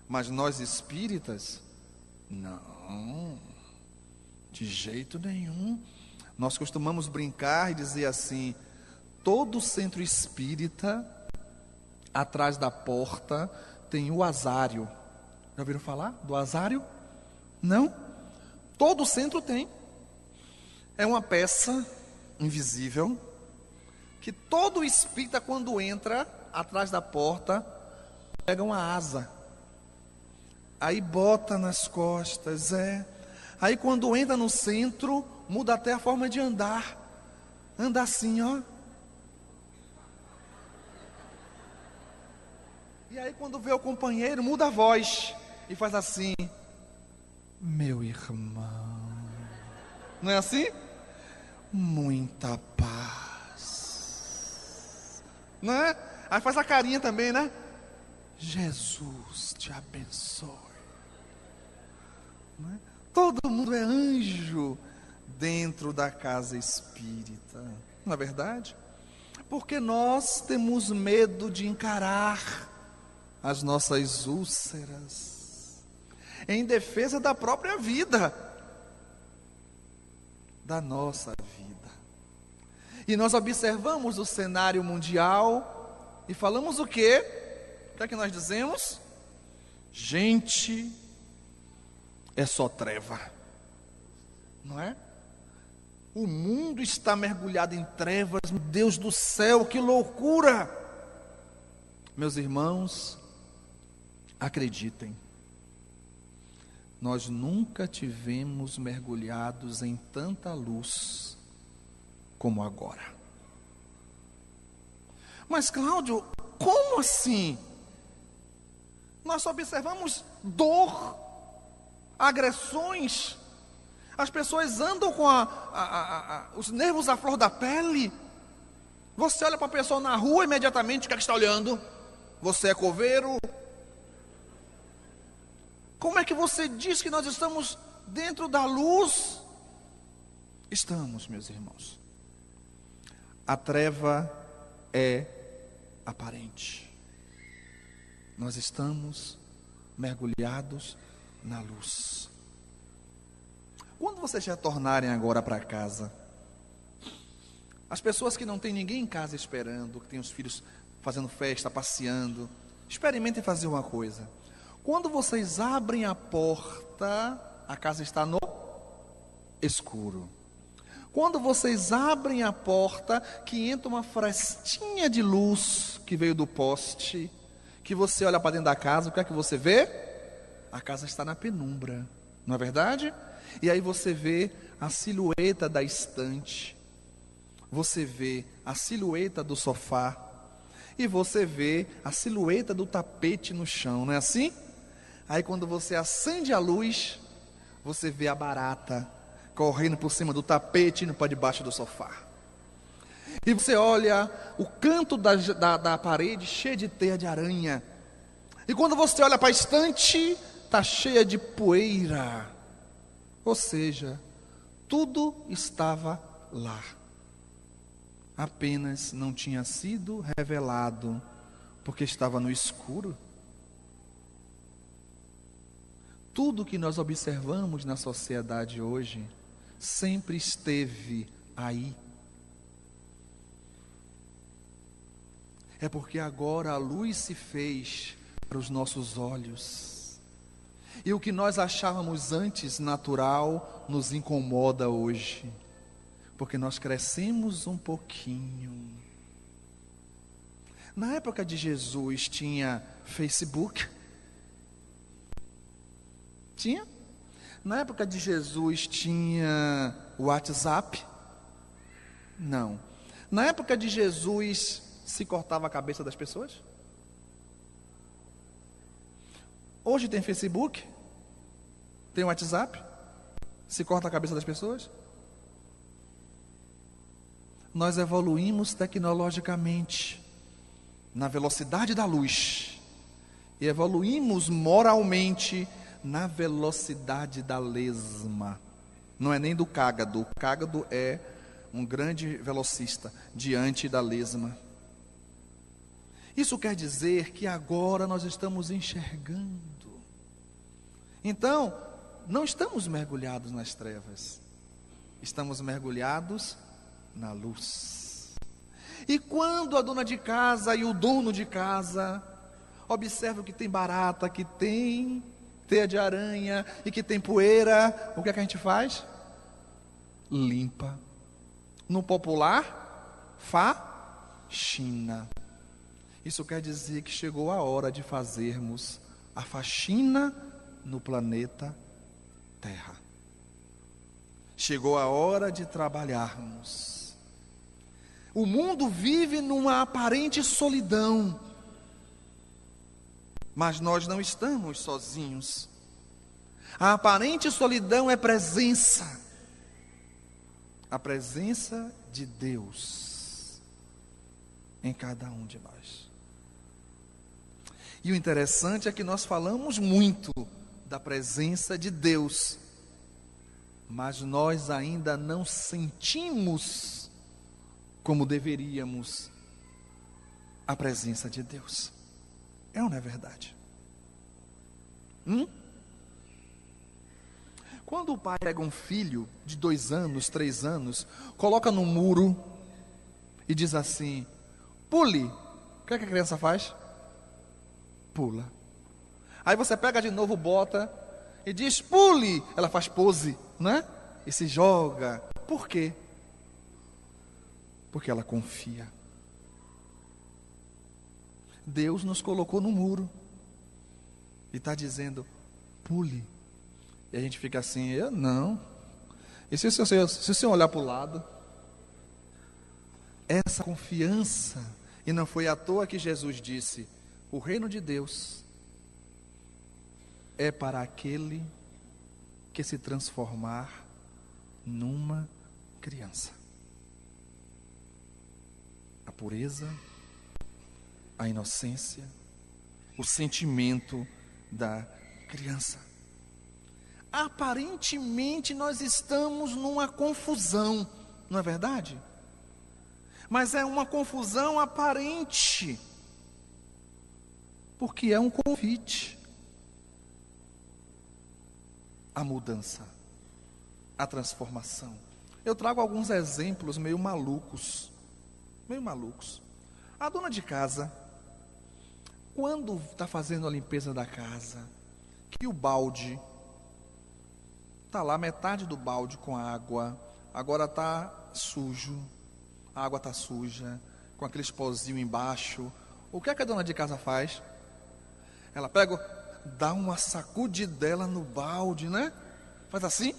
Mas nós espíritas, não, de jeito nenhum. Nós costumamos brincar e dizer assim: todo centro espírita, atrás da porta, tem o azário. Já ouviram falar do azário? Não? Todo centro tem. É uma peça invisível, que todo espírita, quando entra atrás da porta, pega uma asa, aí bota nas costas, aí quando entra no centro, muda até a forma de andar, anda assim, ó. E aí quando vê o companheiro, muda a voz e faz assim: meu irmão. Não é assim? Muita paz. Não é? Aí faz a carinha também, né? Jesus te abençoe. Não é? Todo mundo é anjo dentro da casa espírita. Não é verdade? Porque nós temos medo de encarar as nossas úlceras em defesa da própria vida, da nossa vida. E nós observamos o cenário mundial e falamos o quê? O que é que nós dizemos? Gente, é só treva, não é? O mundo está mergulhado em trevas. Meu Deus do céu, que loucura! Meus irmãos, acreditem, nós nunca tivemos mergulhados em tanta luz como agora. Mas Cláudio, como assim? Nós só observamos dor, agressões, as pessoas andam com os nervos à flor da pele. Você olha para a pessoa na rua, imediatamente, o que é que está olhando? Você é coveiro? Como é que você diz que nós estamos dentro da luz? Estamos, meus irmãos. A treva é aparente. Nós estamos mergulhados na luz. Quando vocês retornarem agora para casa, as pessoas que não têm ninguém em casa esperando, que têm os filhos fazendo festa, passeando, experimentem fazer uma coisa. Quando vocês abrem a porta, a casa está no escuro. Quando vocês abrem a porta, que entra uma frestinha de luz que veio do poste, que você olha para dentro da casa, o que é que você vê? A casa está na penumbra, não é verdade? E aí você vê a silhueta da estante, você vê a silhueta do sofá, e você vê a silhueta do tapete no chão, não é assim? Aí quando você acende a luz, você vê a barata correndo por cima do tapete, indo para debaixo do sofá. E você olha o canto da parede cheio de teia de aranha. E quando você olha para a estante, está cheia de poeira. Ou seja, tudo estava lá. Apenas não tinha sido revelado, porque estava no escuro. Tudo que nós observamos na sociedade hoje sempre esteve aí. É porque agora a luz se fez para os nossos olhos. E o que nós achávamos antes natural nos incomoda hoje. Porque nós crescemos um pouquinho. Na época de Jesus tinha Facebook? Tinha? Na época de Jesus tinha WhatsApp? Não. Na época de Jesus se cortava a cabeça das pessoas? Hoje tem Facebook? Tem WhatsApp? Se corta a cabeça das pessoas? Nós evoluímos tecnologicamente na velocidade da luz e evoluímos moralmente na velocidade da lesma. Não é nem do cágado. O cágado é um grande velocista diante da lesma. Isso quer dizer que agora nós estamos enxergando. Então, não estamos mergulhados nas trevas. Estamos mergulhados na luz. E quando a dona de casa e o dono de casa observam que tem barata, que tem teia de aranha e que tem poeira, o que é que a gente faz? Limpa. No popular, faxina. Isso quer dizer que chegou a hora de fazermos a faxina no planeta Terra. Chegou a hora de trabalharmos. O mundo vive numa aparente solidão, mas nós não estamos sozinhos. A aparente solidão é presença, a presença de Deus em cada um de nós. E o interessante é que nós falamos muito da presença de Deus, mas nós ainda não sentimos como deveríamos a presença de Deus. É ou não é verdade? Quando o pai pega um filho de 2 anos, 3 anos, coloca no muro e diz assim: pule, o que é que a criança faz? Pula. Aí você pega de novo, bota e diz pule, ela faz pose, né? E se joga. Por quê? Porque ela confia. Deus nos colocou no muro e está dizendo pule. E a gente fica assim, eu não. E se o senhor olhar para o lado? Essa confiança. E não foi à toa que Jesus disse: o reino de Deus é para aquele que se transformar numa criança. A pureza, a inocência, o sentimento da criança. Aparentemente nós estamos numa confusão, não é verdade? Mas é uma confusão aparente, porque é um convite à mudança, à transformação. Eu trago alguns exemplos meio malucos. A dona de casa, quando está fazendo a limpeza da casa, que o balde está lá, metade do balde com água, agora está sujo, a água está suja, com aquele pozinho embaixo, o que é que a dona de casa faz? Ela pega, dá uma sacudidela no balde, né? Faz assim.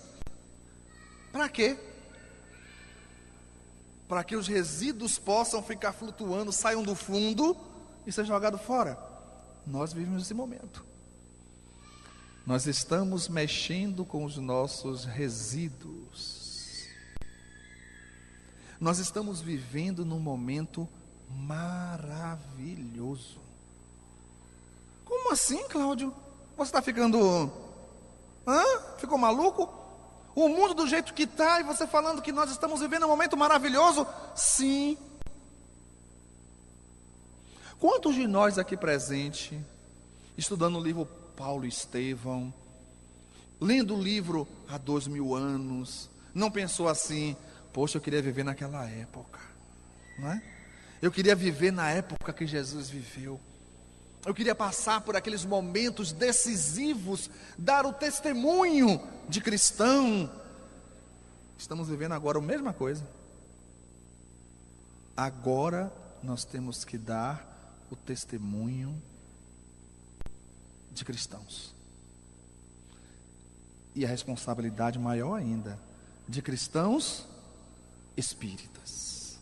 Para quê? Para que os resíduos possam ficar flutuando, saiam do fundo e sejam jogados fora. Nós vivemos esse momento. Nós estamos mexendo com os nossos resíduos. Nós estamos vivendo num momento maravilhoso. Como assim, Cláudio? Você está ficando... Ficou maluco? O mundo do jeito que está, e você falando que nós estamos vivendo um momento maravilhoso? Sim. Quantos de nós aqui presentes, estudando o livro Paulo e Estevão, lendo o livro há 2000 anos, não pensou assim: poxa, eu queria viver naquela época, não é? Eu queria viver na época que Jesus viveu. Eu queria passar por aqueles momentos decisivos, dar o testemunho de cristão. Estamos vivendo agora a mesma coisa. Agora nós temos que dar o testemunho de cristãos. E a responsabilidade maior ainda, de cristãos espíritas.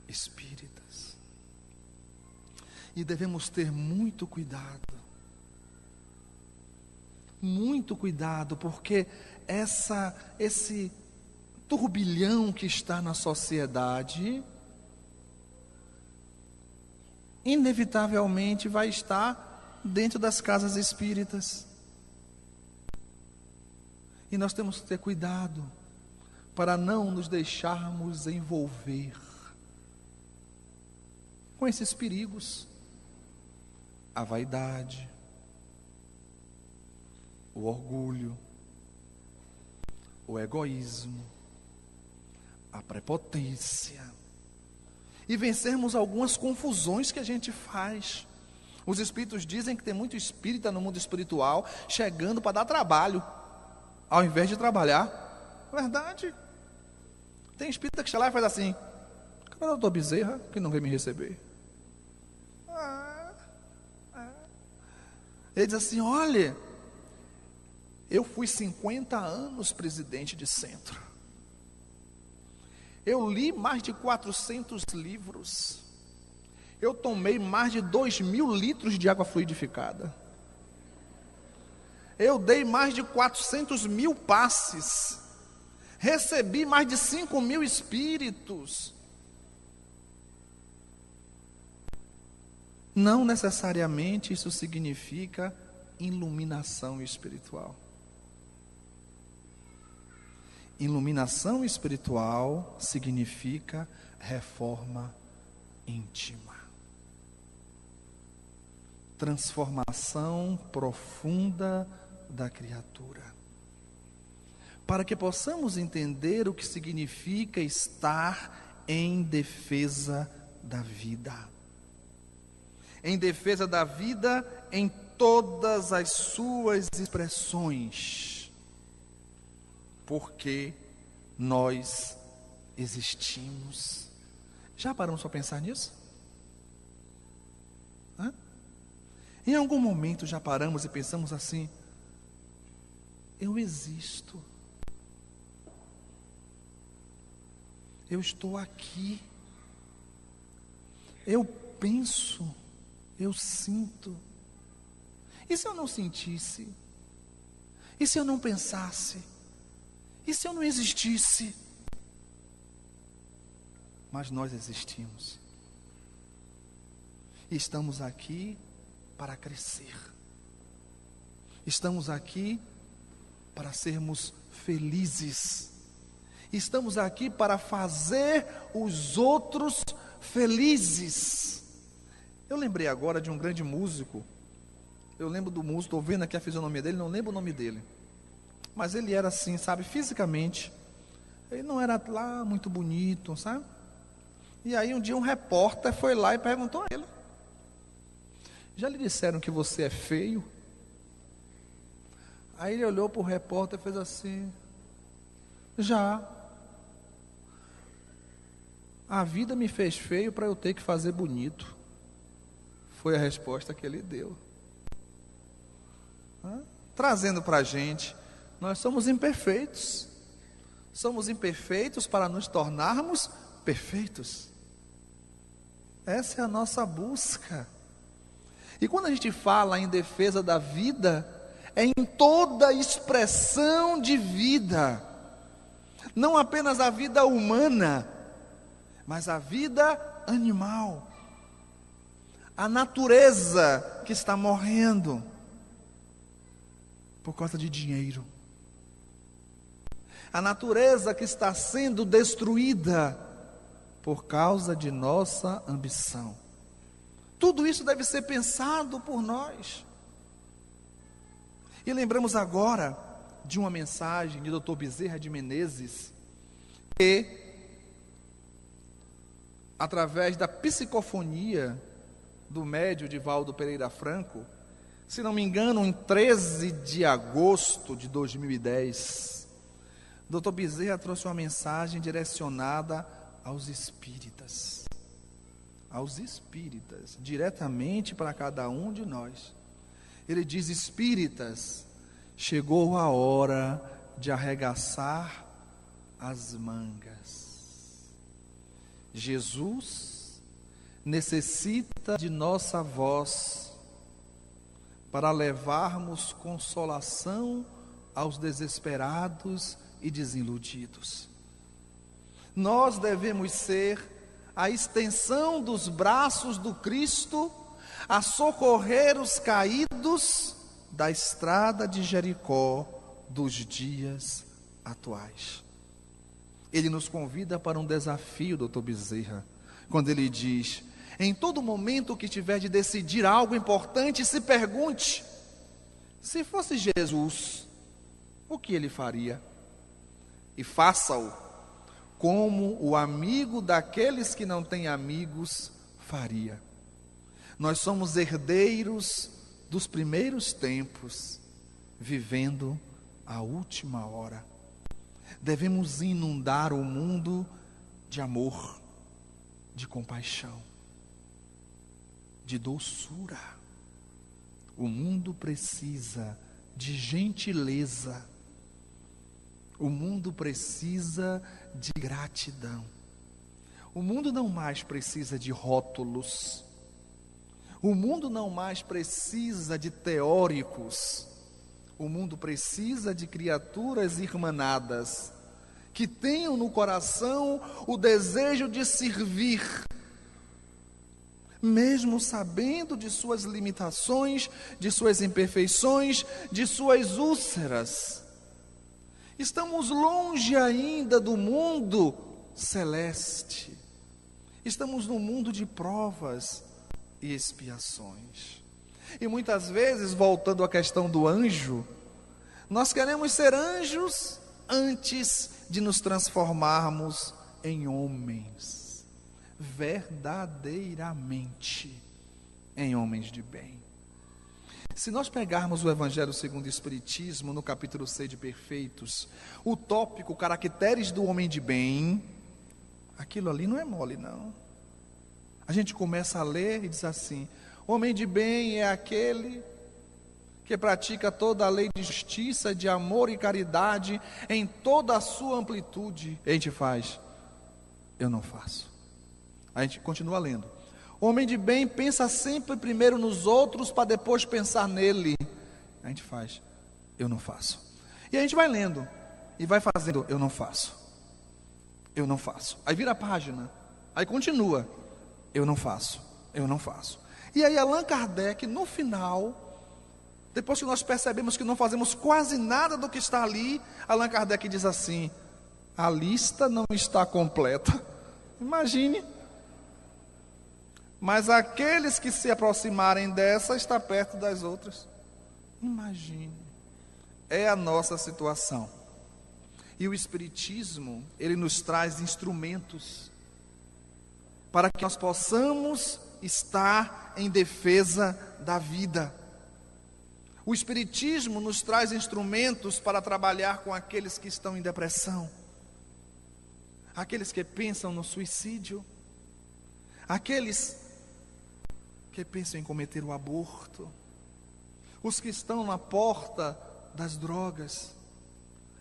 Espíritas. E devemos ter muito cuidado, porque esse turbilhão que está na sociedade, inevitavelmente vai estar dentro das casas espíritas. E nós temos que ter cuidado para não nos deixarmos envolver com esses perigos. A vaidade, o orgulho, o egoísmo, a prepotência, e vencermos algumas confusões que a gente faz. Os espíritos dizem que tem muito espírita no mundo espiritual chegando para dar trabalho, ao invés de trabalhar. Verdade. Tem espírita que chega lá e faz assim: cadê o doutor Bezerra que não veio me receber? Ele diz assim: olha, eu fui 50 anos presidente de centro. Eu li mais de 400 livros. Eu tomei mais de 2.000 litros de água fluidificada. Eu dei mais de 400.000 passes. Recebi mais de 5.000 espíritos. Não necessariamente isso significa iluminação espiritual. Iluminação espiritual significa reforma íntima, transformação profunda da criatura, para que possamos entender o que significa estar em defesa da vida. Em defesa da vida em todas as suas expressões, porque nós existimos. Já paramos para pensar nisso? Em algum momento já paramos e pensamos assim: eu existo, eu estou aqui, eu penso, eu sinto. E se eu não sentisse? E se eu não pensasse? E se eu não existisse? Mas nós existimos. E estamos aqui para crescer. Estamos aqui para sermos felizes. Estamos aqui para fazer os outros felizes. Eu lembrei agora de um grande músico. Eu lembro do músico, estou vendo aqui a fisionomia dele, não lembro o nome dele. Mas ele era assim, sabe, fisicamente. Ele não era lá muito bonito, sabe? E aí um dia um repórter foi lá e perguntou a ele: já lhe disseram que você é feio? Aí ele olhou para o repórter e fez assim: já. A vida me fez feio para eu ter que fazer bonito. Foi a resposta que ele deu. Trazendo para a gente, nós somos imperfeitos. Somos imperfeitos para nos tornarmos perfeitos. Essa é a nossa busca. E quando a gente fala em defesa da vida, é em toda expressão de vida. Não apenas a vida humana, mas a vida animal. A natureza que está morrendo. por causa de dinheiro. A natureza que está sendo destruída por causa de nossa ambição. Tudo isso deve ser pensado por nós. E lembramos agora de uma mensagem de Dr. Bezerra de Menezes, que, através da psicofonia do médium Divaldo Pereira Franco, se não me engano, em 13 de agosto de 2010, Dr. Bezerra trouxe uma mensagem direcionada aos espíritas, diretamente para cada um de nós. Ele diz: espíritas, chegou a hora de arregaçar as mangas. Jesus necessita de nossa voz para levarmos consolação aos desesperados e desiludidos. Nós devemos ser a extensão dos braços do Cristo a socorrer os caídos da estrada de Jericó dos dias atuais. Ele nos convida para um desafio, Dr. Bezerra, quando ele diz: em todo momento que tiver de decidir algo importante, se pergunte, se fosse Jesus, o que ele faria? E faça-o como o amigo daqueles que não têm amigos faria. Nós somos herdeiros dos primeiros tempos, vivendo a última hora. Devemos inundar o mundo de amor, de compaixão, de doçura. O mundo precisa de gentileza. O mundo precisa de gratidão. O mundo não mais precisa de rótulos. O mundo não mais precisa de teóricos. O mundo precisa de criaturas irmanadas, que tenham no coração o desejo de servir, mesmo sabendo de suas limitações, de suas imperfeições, de suas úlceras. Estamos longe ainda do mundo celeste. Estamos no mundo de provas e expiações. E muitas vezes, voltando à questão do anjo, nós queremos ser anjos antes de nos transformarmos em homens, verdadeiramente em homens de bem. Se nós pegarmos o Evangelho segundo o Espiritismo, no capítulo 6 de Perfeitos, o tópico Caracteres do Homem de Bem, aquilo ali não é mole, não. A gente começa a ler e diz assim: homem de bem é aquele que pratica toda a lei de justiça, de amor e caridade em toda a sua amplitude. E a gente faz: eu não faço. A gente continua lendo: homem de bem pensa sempre primeiro nos outros para depois pensar nele. A gente faz: eu não faço. E a gente vai lendo e vai fazendo: eu não faço. Eu não faço. Aí vira a página, aí continua: eu não faço, eu não faço. E aí Allan Kardec, no final, depois que nós percebemos que não fazemos quase nada do que está ali, Allan Kardec diz assim: a lista não está completa. Imagine. Mas aqueles que se aproximarem dessa, está perto das outras. Imagine. É a nossa situação. E o Espiritismo, ele nos traz instrumentos para que nós possamos estar em defesa da vida. O Espiritismo nos traz instrumentos para trabalhar com aqueles que estão em depressão, aqueles que pensam no suicídio, aqueles que pensam em cometer o aborto, os que estão na porta das drogas,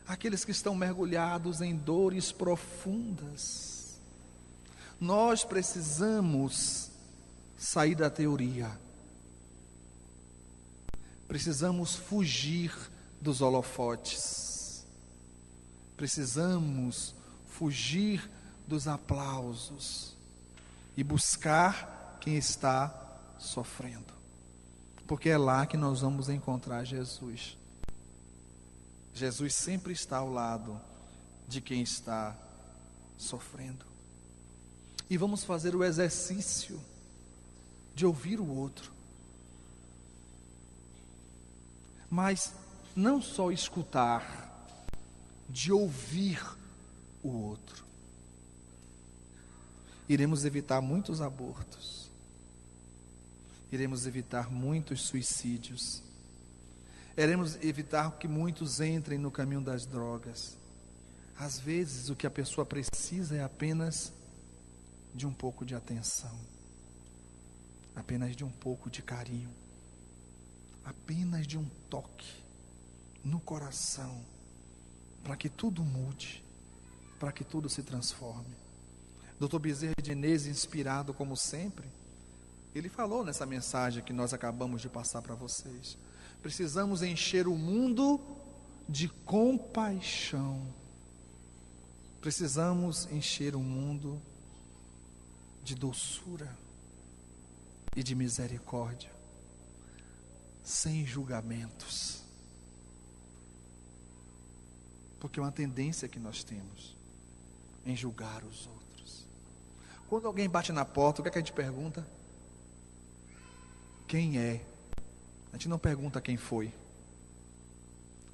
aqueles que estão mergulhados em dores profundas. Nós precisamos sair da teoria. Precisamos fugir dos holofotes. Precisamos fugir dos aplausos e buscar quem está sofrendo. Porque é lá que nós vamos encontrar Jesus. Jesus sempre está ao lado de quem está sofrendo. E vamos fazer o exercício de ouvir o outro. Mas não só escutar, de ouvir o outro. Iremos evitar muitos abortos. Iremos evitar muitos suicídios. Iremos evitar que muitos entrem no caminho das drogas. Às vezes o que a pessoa precisa é apenas de um pouco de atenção, apenas de um pouco de carinho, apenas de um toque no coração, para que tudo mude, para que tudo se transforme. Dr. Bezerra de Menezes, inspirado como sempre, ele falou nessa mensagem que nós acabamos de passar para vocês: precisamos encher o mundo de compaixão. Precisamos encher o mundo de doçura e de misericórdia, sem julgamentos. Porque é uma tendência que nós temos em julgar os outros. Quando alguém bate na porta, o que é que a gente pergunta? Quem é? A gente não pergunta quem foi.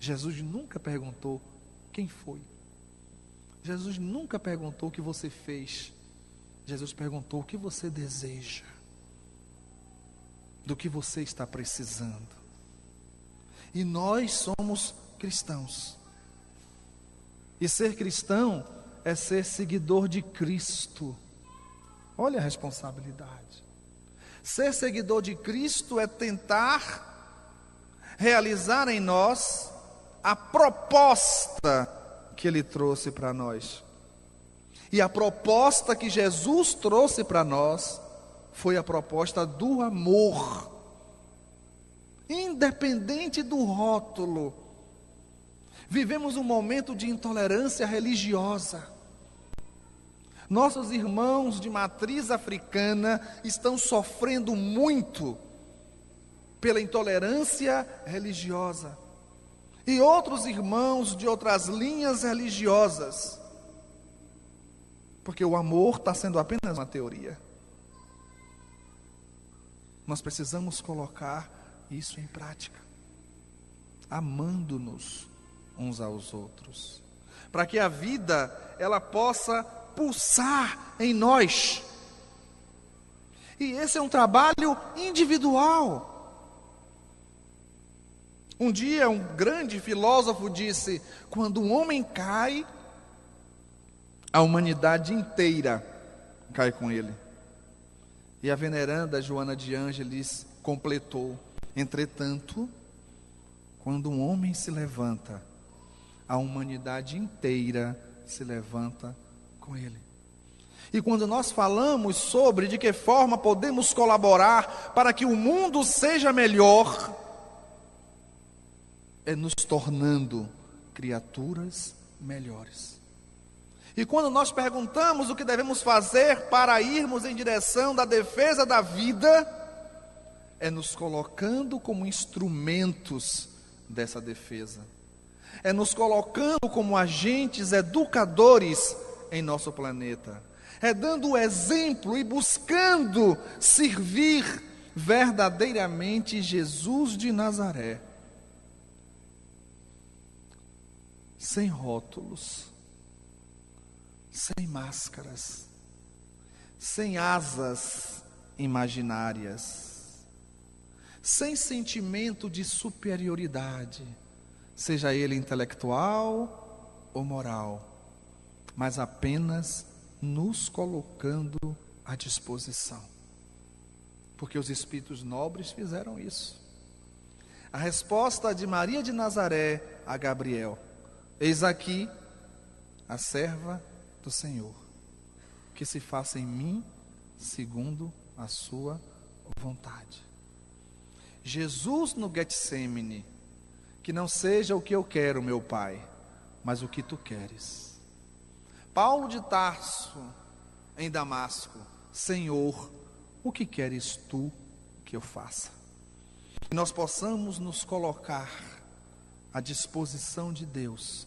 Jesus nunca perguntou quem foi. Jesus nunca perguntou o que você fez. Jesus perguntou o que você deseja, do que você está precisando. E nós somos cristãos. E ser cristão é ser seguidor de Cristo. Olha a responsabilidade. Ser seguidor de Cristo é tentar realizar em nós a proposta que Ele trouxe para nós. E a proposta que Jesus trouxe para nós foi a proposta do amor, independente do rótulo. Vivemos um momento de intolerância religiosa. Nossos irmãos de matriz africana estão sofrendo muito pela intolerância religiosa. E outros irmãos de outras linhas religiosas, porque o amor está sendo apenas uma teoria. Nós precisamos colocar isso em prática, amando-nos uns aos outros, para que a vida ela possa pulsar em nós. E esse é um trabalho individual. Um dia um grande filósofo disse: quando um homem cai, a humanidade inteira cai com ele. E a veneranda Joana de Ângeles completou: entretanto, quando um homem se levanta, a humanidade inteira se levanta com ele. E quando nós falamos sobre de que forma podemos colaborar para que o mundo seja melhor, é nos tornando criaturas melhores. E quando nós perguntamos o que devemos fazer para irmos em direção da defesa da vida, é nos colocando como instrumentos dessa defesa. É nos colocando como agentes educadores em nosso planeta. É dando o exemplo e buscando servir verdadeiramente Jesus de Nazaré. Sem rótulos, sem máscaras, sem asas imaginárias, sem sentimento de superioridade, seja ele intelectual ou moral, mas apenas nos colocando à disposição, porque os espíritos nobres fizeram isso. A resposta de Maria de Nazaré a Gabriel: eis aqui a serva do Senhor, que se faça em mim segundo a sua vontade. Jesus no Getsêmani: que não seja o que eu quero, meu Pai, mas o que tu queres. Paulo de Tarso em Damasco: Senhor, o que queres tu que eu faça? Que nós possamos nos colocar à disposição de Deus,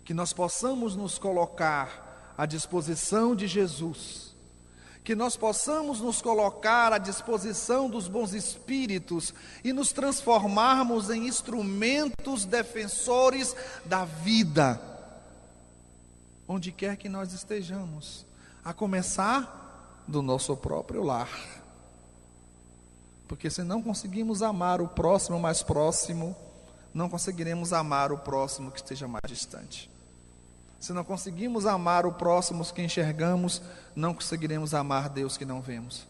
que nós possamos nos colocar à disposição de Jesus, que nós possamos nos colocar à disposição dos bons espíritos e nos transformarmos em instrumentos defensores da vida, onde quer que nós estejamos, a começar do nosso próprio lar. Porque se não conseguimos amar o próximo mais próximo, não conseguiremos amar o próximo que esteja mais distante. Se não conseguimos amar o próximo que enxergamos, não conseguiremos amar Deus que não vemos.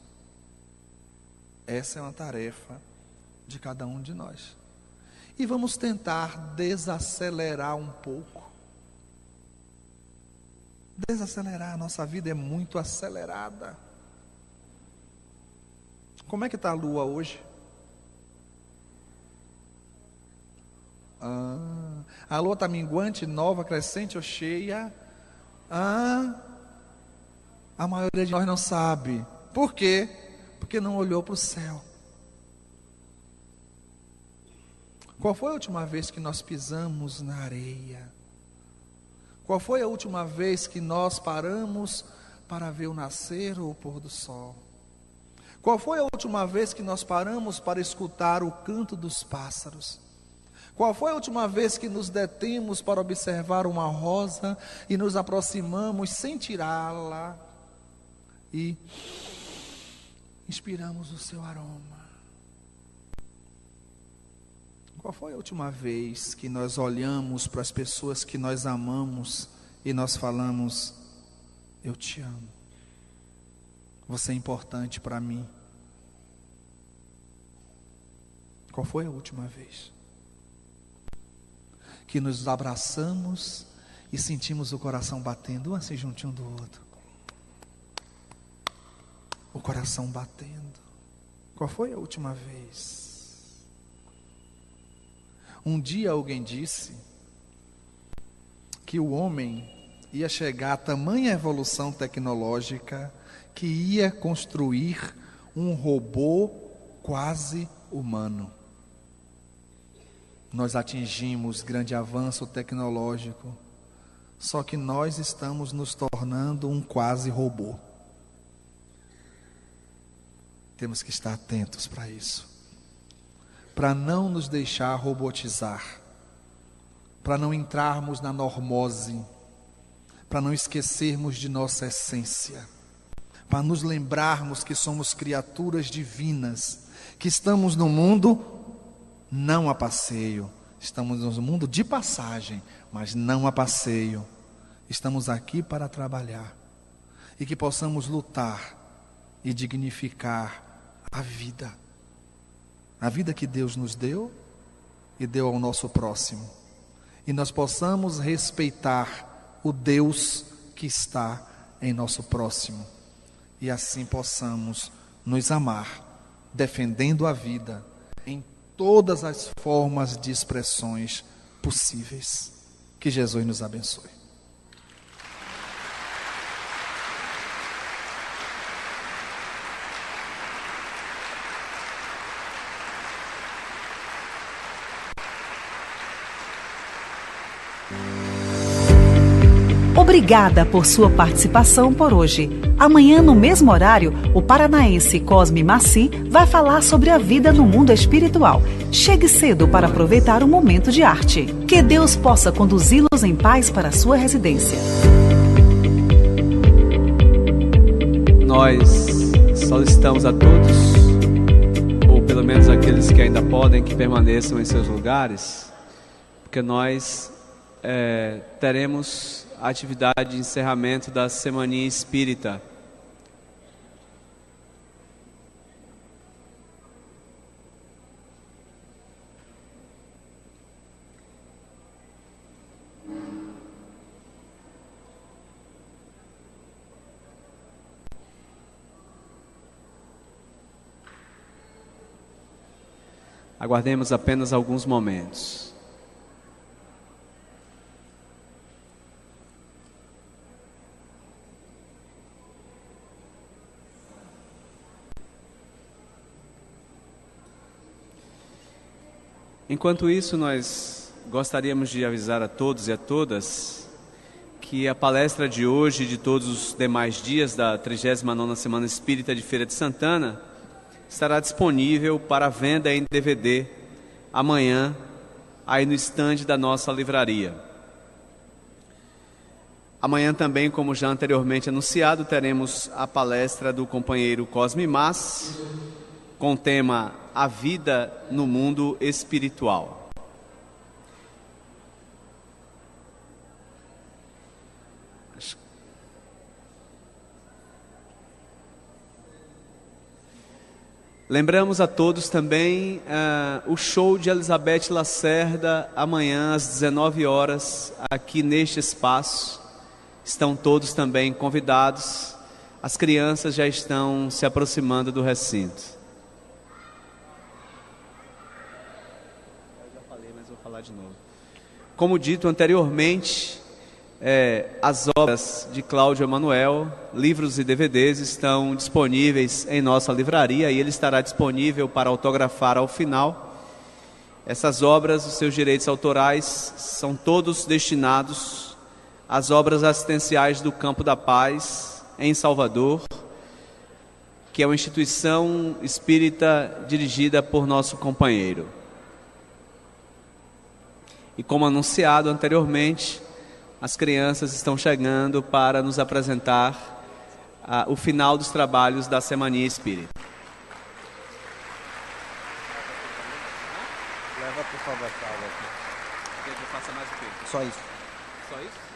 Essa é uma tarefa de cada um de nós. E vamos tentar desacelerar um pouco. Desacelerar, a nossa vida é muito acelerada. Como é que está a lua hoje? A lua está minguante, nova, crescente ou cheia? A maioria de nós não sabe. Por quê? Porque não olhou para o céu. Qual foi a última vez que nós pisamos na areia? Qual foi a última vez que nós paramos para ver o nascer ou o pôr do sol? Qual foi a última vez que nós paramos para escutar o canto dos pássaros? Qual foi a última vez que nos detemos para observar uma rosa e nos aproximamos sem tirá-la e inspiramos o seu aroma? Qual foi a última vez que nós olhamos para as pessoas que nós amamos e nós falamos: eu te amo, você é importante para mim? Qual foi a última vez que nos abraçamos e sentimos o coração batendo, um assim juntinho do outro? O coração batendo. Qual foi a última vez? Um dia alguém disse que o homem ia chegar a tamanha evolução tecnológica que ia construir um robô quase humano. Nós atingimos grande avanço tecnológico, só que nós estamos nos tornando um quase robô. Temos que estar atentos para isso, para não nos deixar robotizar, para não entrarmos na normose, para não esquecermos de nossa essência, para nos lembrarmos que somos criaturas divinas, que estamos no mundo não a passeio, estamos no mundo de passagem, mas não a passeio. Estamos aqui para trabalhar e que possamos lutar e dignificar a vida que Deus nos deu e deu ao nosso próximo, e nós possamos respeitar o Deus que está em nosso próximo, e assim possamos nos amar, defendendo a vida em todas as formas de expressões possíveis. Que Jesus nos abençoe. Obrigada por sua participação por hoje. Amanhã, no mesmo horário, o paranaense Cosme Maci vai falar sobre a vida no mundo espiritual. Chegue cedo para aproveitar o momento de arte. Que Deus possa conduzi-los em paz para a sua residência. Nós solicitamos a todos, ou pelo menos aqueles que ainda podem, que permaneçam em seus lugares, porque nós teremos a atividade de encerramento da Semaninha Espírita. Aguardemos apenas alguns momentos. Enquanto isso, nós gostaríamos de avisar a todos e a todas que a palestra de hoje e de todos os demais dias da 39ª Semana Espírita de Feira de Santana estará disponível para venda em DVD amanhã, aí no estande da nossa livraria. Amanhã também, como já anteriormente anunciado, teremos a palestra do companheiro Cosme Mas, com o tema A Vida no Mundo Espiritual. Lembramos a todos também o show de Elizabeth Lacerda, amanhã às 19 horas, aqui neste espaço. Estão todos também convidados. As crianças já estão se aproximando do recinto. Eu já falei, mas vou falar de novo. Como dito anteriormente, as obras de Cláudio Emanuel, livros e DVDs, estão disponíveis em nossa livraria e ele estará disponível para autografar ao final. Essas obras, os seus direitos autorais, são todos destinados às obras assistenciais do Campo da Paz, em Salvador, que é uma instituição espírita dirigida por nosso companheiro. E como anunciado anteriormente, as crianças estão chegando para nos apresentar o final dos trabalhos da Semaninha Espírita. Leva por favor a sala aqui. Quer que eu faça mais o quê? Só isso. Só isso?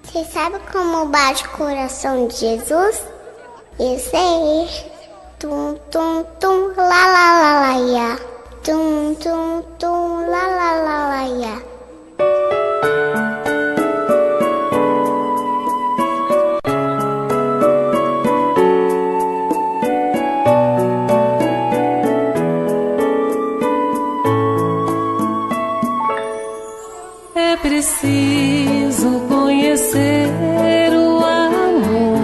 Você sabe como bate o coração de Jesus? Eu sei. Tum, tum, tum, lá, lá, lá, lá, ia. Tum, tum, tum, lá, lá, lá, lá, ia. É preciso conhecer o amor.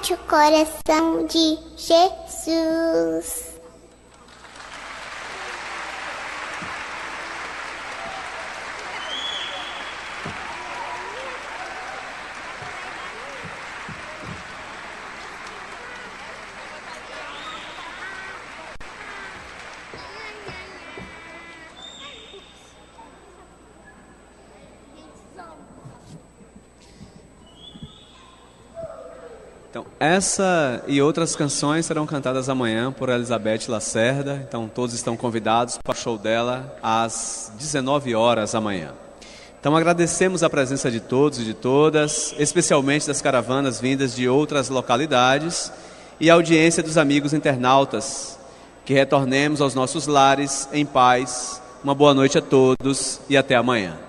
bate o coração de Jesus. Então, essa e outras canções serão cantadas amanhã por Elizabeth Lacerda. Então, todos estão convidados para o show dela às 19 horas amanhã. Então, agradecemos a presença de todos e de todas, especialmente das caravanas vindas de outras localidades e a audiência dos amigos internautas. Que retornemos aos nossos lares em paz. Uma boa noite a todos e até amanhã.